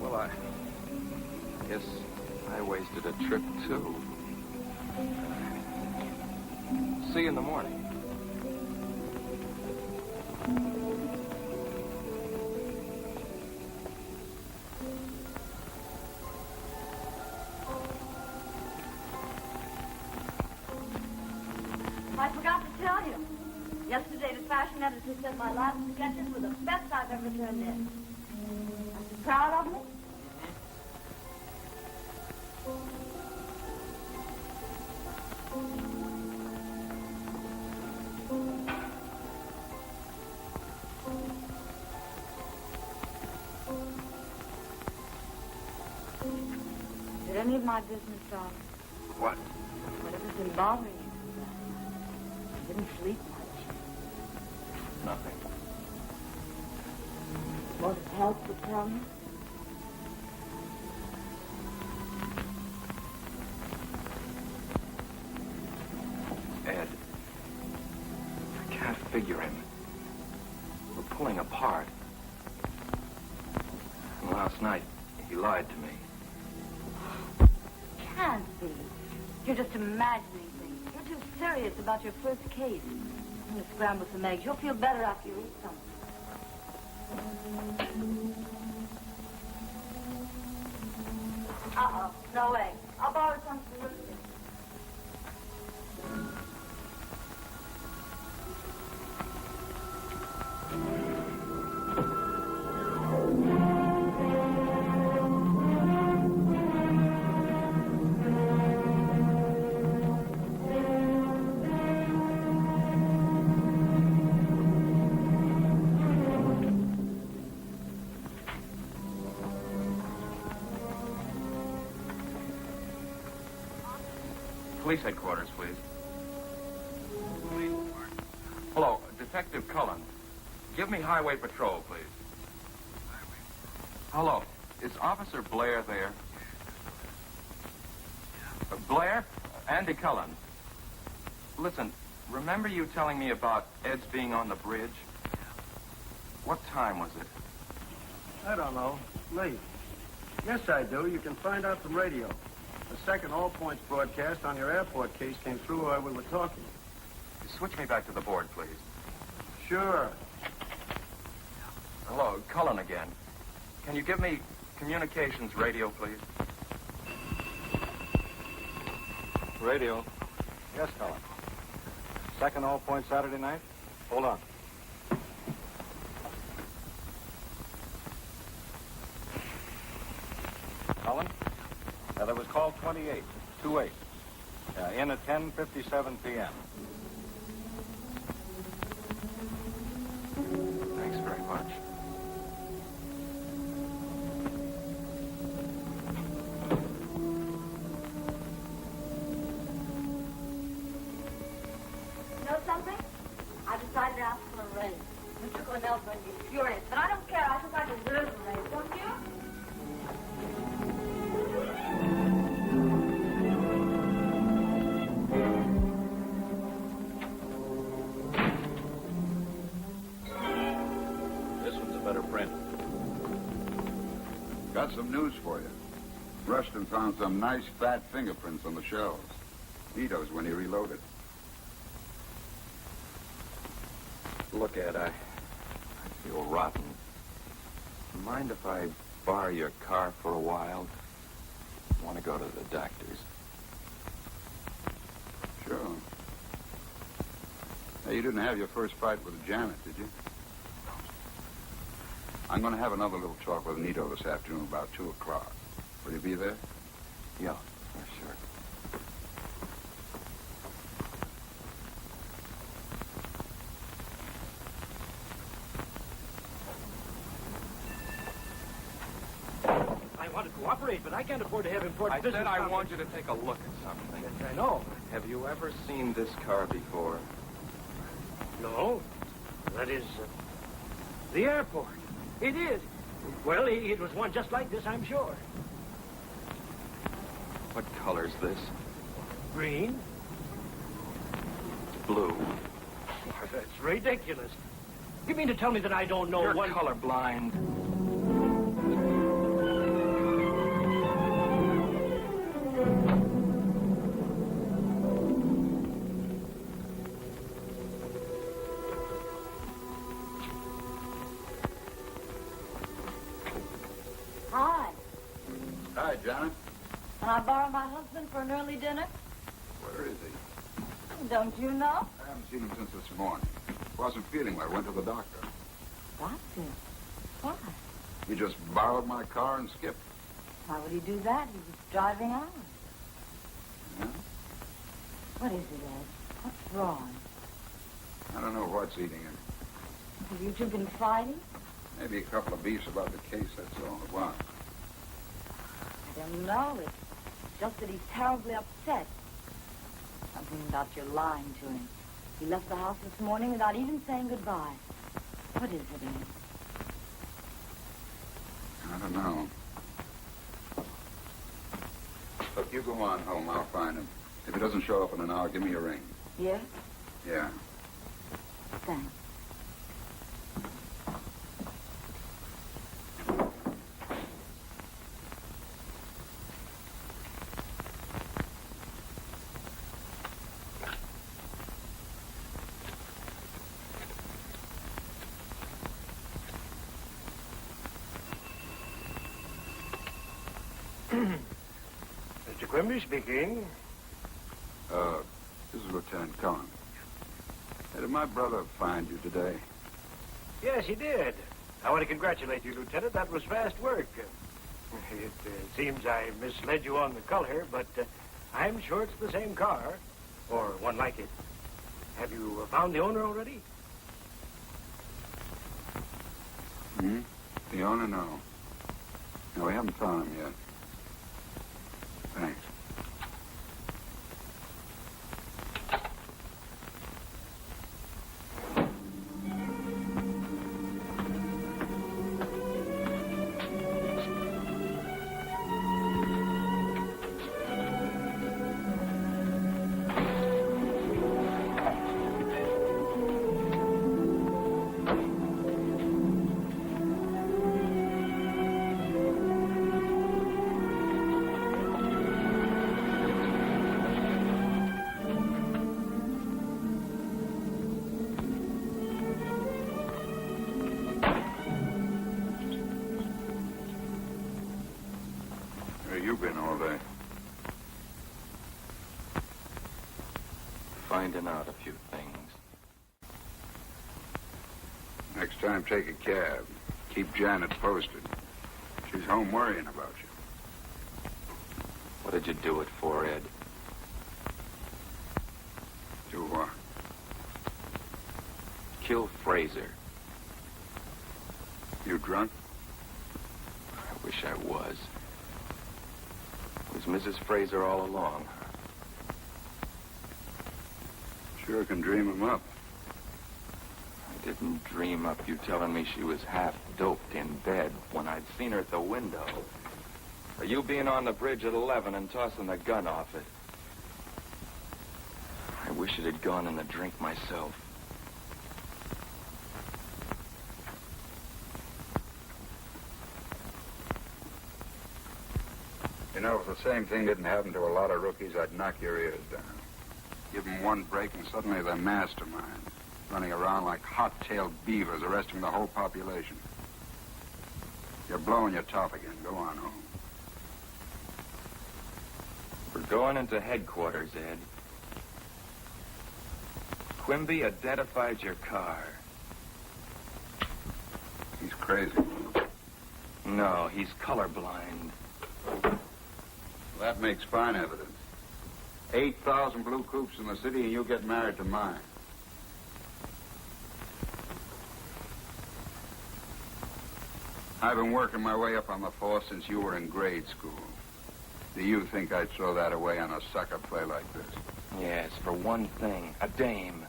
Well, I guess I wasted a trip, too. See you in the morning. I forgot to tell you. Yesterday, the fashion editor said my last sketches were the best I've ever turned in. Are you proud of me? Did any of my business, darling? What? Whatever's been bothering you? I didn't sleep much. Nothing. Won't it help to tell me? Ed, I can't figure him. We're pulling apart. And last night, he lied to me. Can't be. You're just imagining things. You're too serious about your first case. I'm going to scramble some eggs. You'll feel better after you eat some. Uh-oh. No eggs. I'll borrow some from Lucy. Police headquarters, please. Hello, Detective Cullen. Give me highway patrol, please. Hello, is Officer Blair there? Blair? Andy Cullen. Listen, remember you telling me about Ed's being on the bridge? What time was it? I don't know. Late. Yes, I do. You can find out from radio. The second all points broadcast on your airport case came through while we were talking. Switch me back to the board, please. Sure. Hello, Cullen again. Can you give me communications radio, please? Radio. Yes, Cullen. Second all point Saturday night? Hold on. Cullen? There was call 28, 28. In at 10:57 p.m. Thanks very much. You know something? I decided to ask for a raise. Mr. Cornell's going to be furious, but I don't care. I think I deserve a raise, don't you? Got some news for you. Rushton found some nice fat fingerprints on the shells. Nito's when he reloaded. Look, Ed, I feel rotten. Mind if I borrow your car for a while? I want to go to the doctor's. Sure. Hey, you didn't have your first fight with Janet, did you? I'm going to have another little talk with Nito this afternoon about 2 o'clock. Will you be there? Yeah, sure. I want to cooperate, but I can't afford to have important I business. said I want you to take a look at something. Yes, I know. Have you ever seen this car before? No. That is, the airport. He did. Well, it was one just like this, I'm sure. What color's this? Green? Blue. Why, that's ridiculous. You mean to tell me that I don't know You're one... colorblind. Hi. Hi, Janet. Can I borrow my husband for an early dinner? Where is he? Don't you know? I haven't seen him since this morning. Wasn't feeling well. Went to the doctor. Doctor? Why? He just borrowed my car and skipped. Why would he do that? He was driving out. Yeah? What is it, Ed? What's wrong? I don't know what's eating him. Have you two been fighting? Maybe a couple of beefs about the case, that's all. Why? I don't know. It's just that he's terribly upset. Something about your lying to him. He left the house this morning without even saying goodbye. What is it, Ed? I don't know. Look, you go on home. I'll find him. If he doesn't show up in an hour, give me a ring. Yeah? Yeah. Thanks. Mr. Quimby speaking. This is Lieutenant Cullen. Hey, did my brother find you today? Yes, he did. I want to congratulate you, Lieutenant. That was fast work. It seems I misled you on the color, but I'm sure it's the same car, or one like it. Have you found the owner already? Hmm? The owner? No. No, we haven't found him yet. Thanks. Where you been all day? Finding out a few things. Next time, take a cab. Keep Janet posted. She's home worrying about you. What did you do it for, Ed? Do what? Kill Fraser. You drunk? I wish I was. Was Mrs. Fraser all along? Sure can dream him up. I didn't dream up you telling me she was half doped in bed when I'd seen her at the window. Or you being on the bridge at 11 and tossing the gun off it. I wish it had gone in the drink myself. You know, if the same thing didn't happen to a lot of rookies, I'd knock your ears down. Give them one break and suddenly they're masterminds, running around like hot-tailed beavers, arresting the whole population. You're blowing your top again. Go on home. We're going into headquarters, Ed. Quimby identified your car. He's crazy. No, he's colorblind. That makes fine evidence. 8,000 blue coupes in the city, and you'll get married to mine. I've been working my way up on the force since you were in grade school. Do you think I'd throw that away on a sucker play like this? Yes, for one thing, a dame.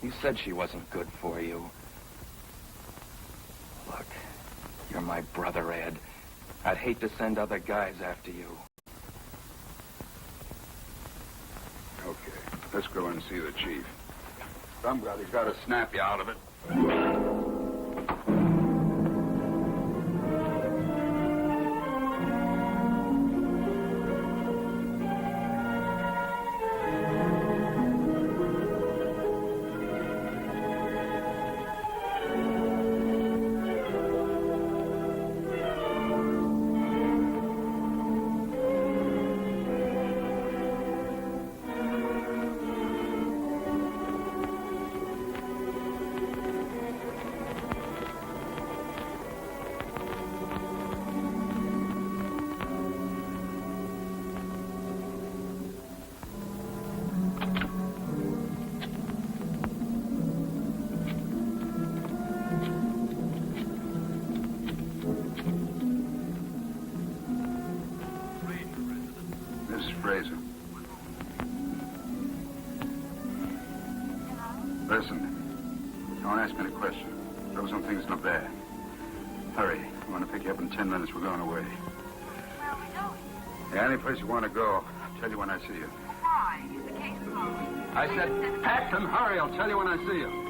You said she wasn't good for you. Look, You're my brother, Ed. I'd hate to send other guys after you. Okay, let's go and see the chief. Somebody's got to snap you out of it. Listen, don't ask me a question. Throw some things in the bag. Hurry. I want to pick you up in 10 minutes. We're going away. Where are we going? Yeah, any place you want to go. I'll tell you when I see you. Why? Is the case closed? I said, pack and hurry. I'll tell you when I see you.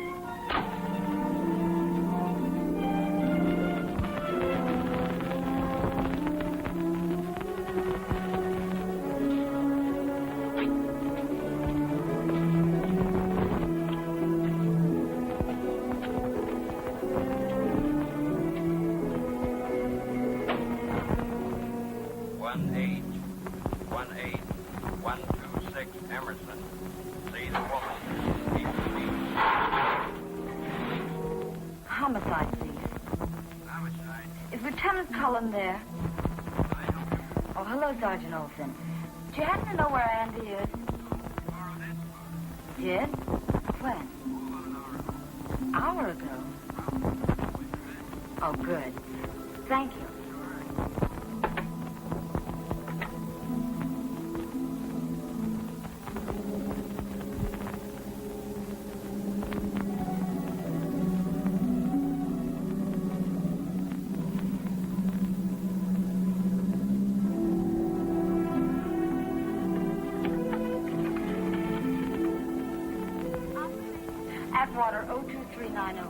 There. Oh, hello, Sergeant Olson. Do you happen to know where Andy is? Did? When? Hour ago. Oh, good. Thank you. Atwater 02390.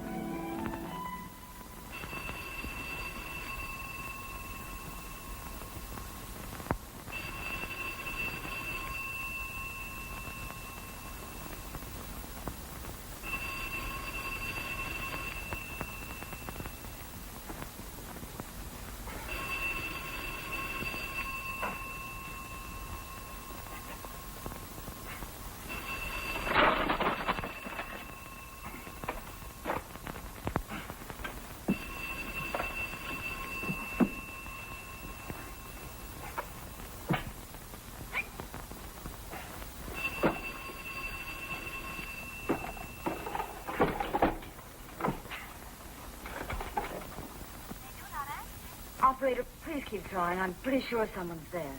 Operator, please keep trying. I'm pretty sure someone's there.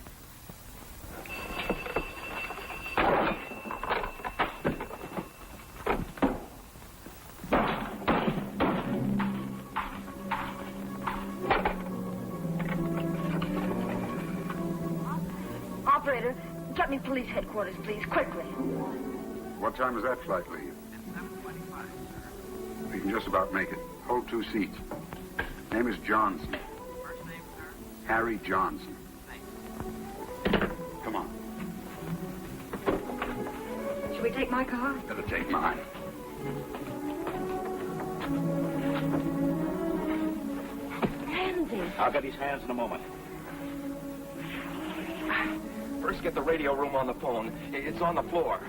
Operator, get me police headquarters, please, quickly. What time does that flight leave? It's 7:25, sir. We can just about make it. Hold 2 seats. Name is Johnson. First name, sir? Harry Johnson. Thanks. Come on. Should we take my car? Better take mine. Andy. I'll get his hands in a moment. First, get the radio room on the phone. It's on the floor.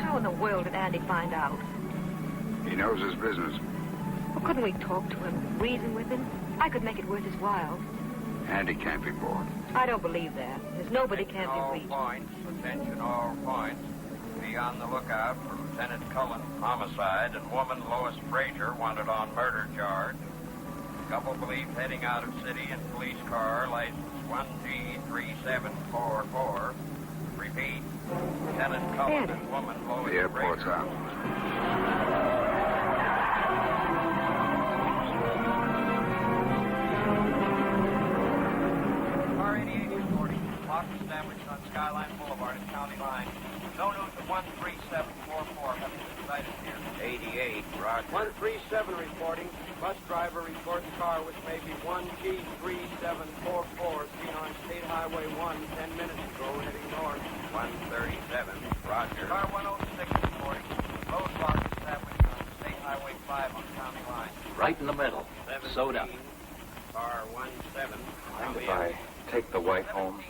How in the world did Andy find out? He knows his business. Well, couldn't we talk to him, reason with him? I could make it worth his while. Andy can't be bought. I don't believe that. There's nobody can't be reached. Attention all points. Be on the lookout for Lieutenant Cullen, homicide, and woman Lois Frazier wanted on murder charge. Couple believed heading out of city in police car, license 1G3744. Repeat, Lieutenant Cullen and woman Lois The airport's Frazier. out. Skyline Boulevard at County Line. No news of 13744 having been sighted here. 88, roger. 137 reporting. Bus driver reports car which may be 1G3744 seen on State Highway 1 10 minutes ago heading north. 137, roger. Car 106 reporting. Roadblock established on State Highway 5 on County Line. Right in the middle. Sewed up. Car 17. Mind if I take the wife home?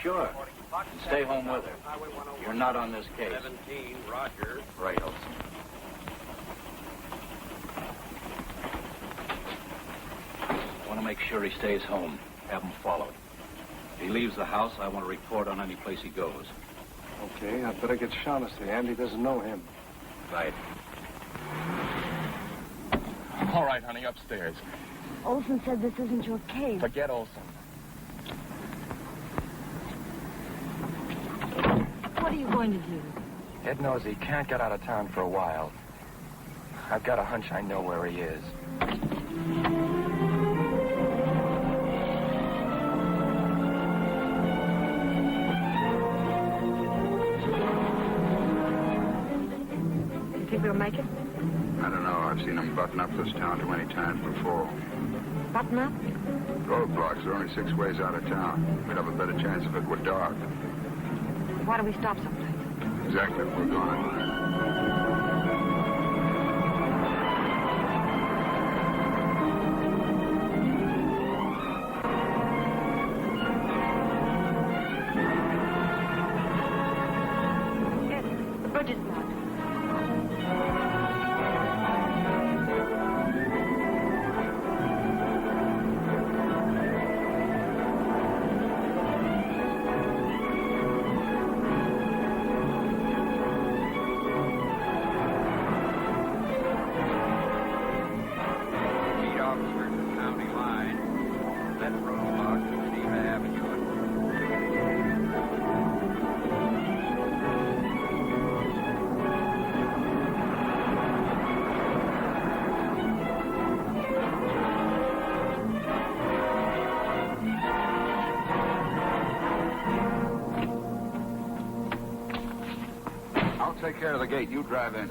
Sure. Stay home with her. You're not on this case. 17, roger. Right, Olson. I want to make sure he stays home. Have him followed. If he leaves the house, I want to report on any place he goes. Okay, I'd better get Shaughnessy. Andy doesn't know him. Right. All right, honey, upstairs. Olson said this isn't your case. Forget Olson. What are you going to do? Ed knows he can't get out of town for a while. I've got a hunch I know where he is. You think we'll make it? I don't know. I've seen them button up this town too many times before. Button up? Roadblocks are only 6 ways out of town. We'd have a better chance if it were dark. Why don't we stop someplace? Exactly what we're going. Yes, the bridge is blocked. Lead officer to County Line. That roadblock at Geneva Avenue. I'll take care of the gate. You drive in.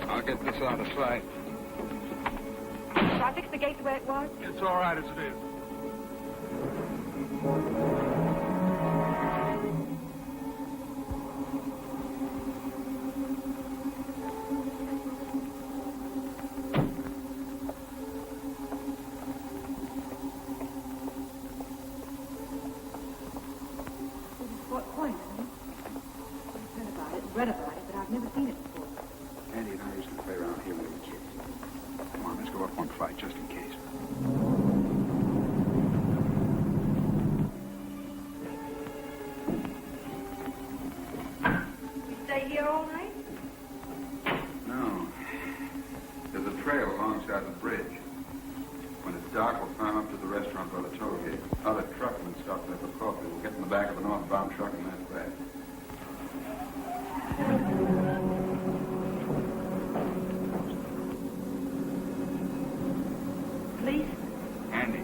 I'll get this out of sight. Shall I fix the gate the way it was? It's all right as it is. What point, honey? I've heard about it, read about it, but I've never seen it before. Andy and I used to play around here when we were kids. Come on, let's go up one flight just in case. You stay here all night? No. There's a trail alongside the bridge. When it's dark, we'll climb up to the restaurant by the toll gate. Other truckmen stop there for coffee. We'll get in the back of a northbound truck and that's that. Please? Andy.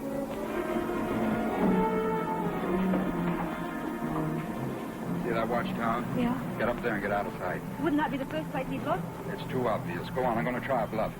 See that watchtower? Yeah. Get up there and get out of sight. Wouldn't that be the first place he'd look? It's too obvious. Go on, I'm going to try a bluff.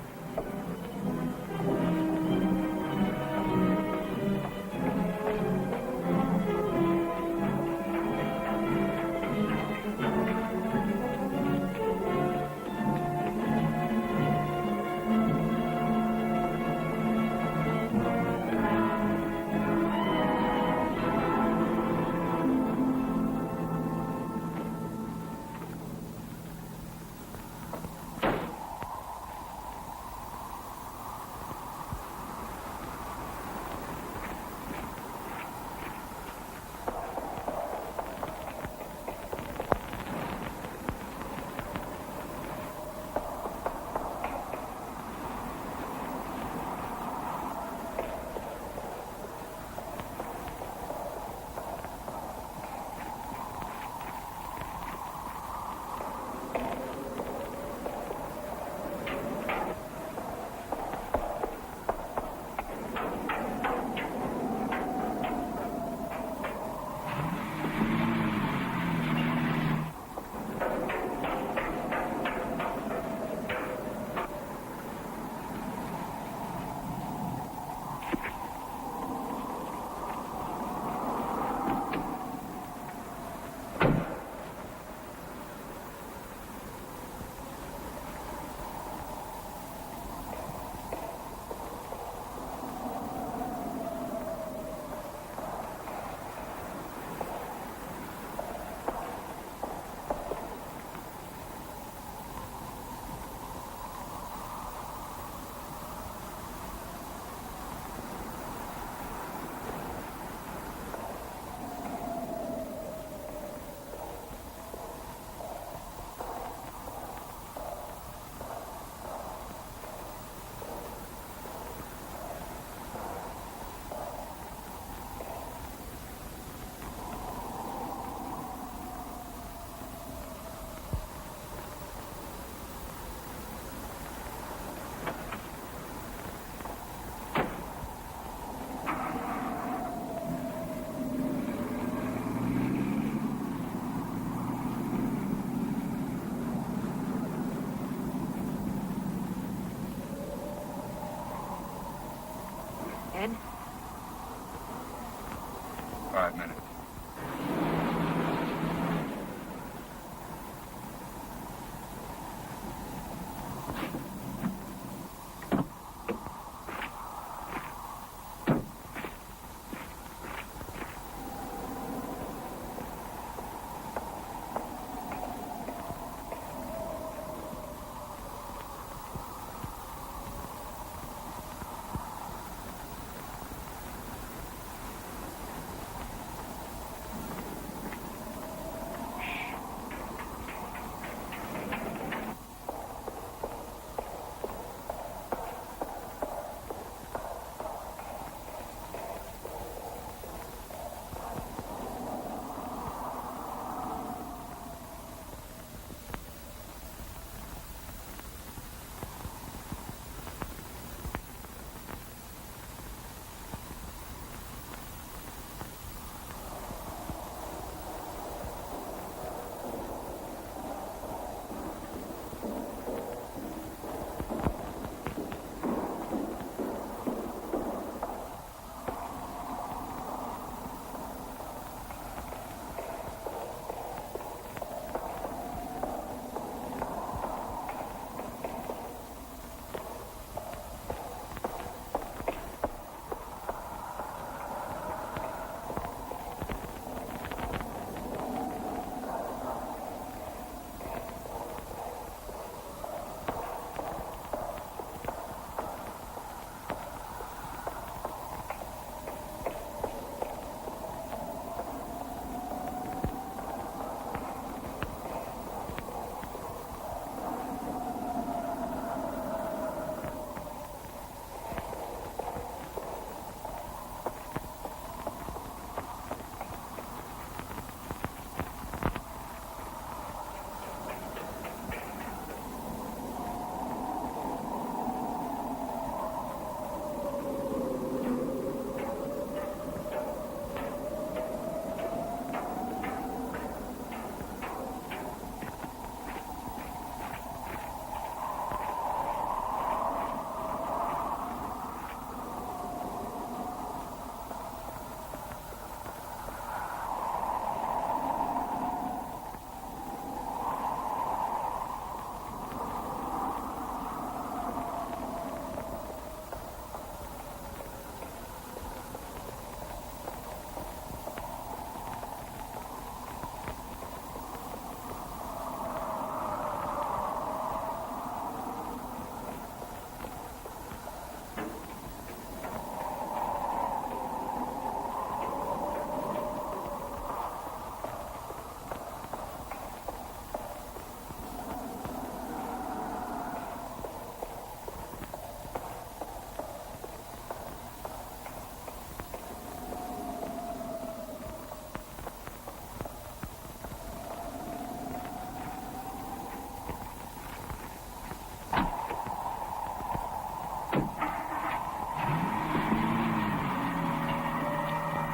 Ed? 5 minutes.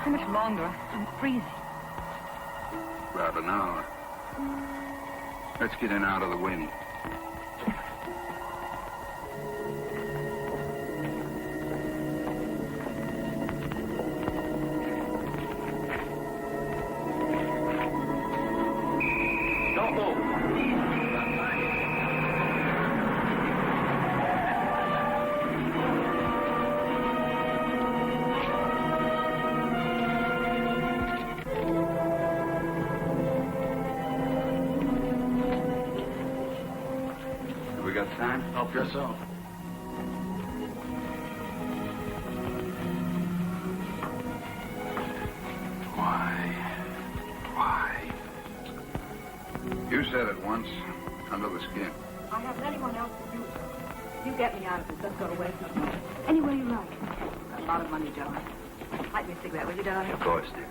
How much longer? I'm freezing. About an hour. Let's get in out of the wind. Don't move. We got time? Help yourself. Why? You said it once, under the skin. I haven't anyone else to do it. You get me out of this. Let's go away somewhere. Anywhere you like. Got a lot of money, Joe. Light me a cigarette, will you, darling? Of course, dear.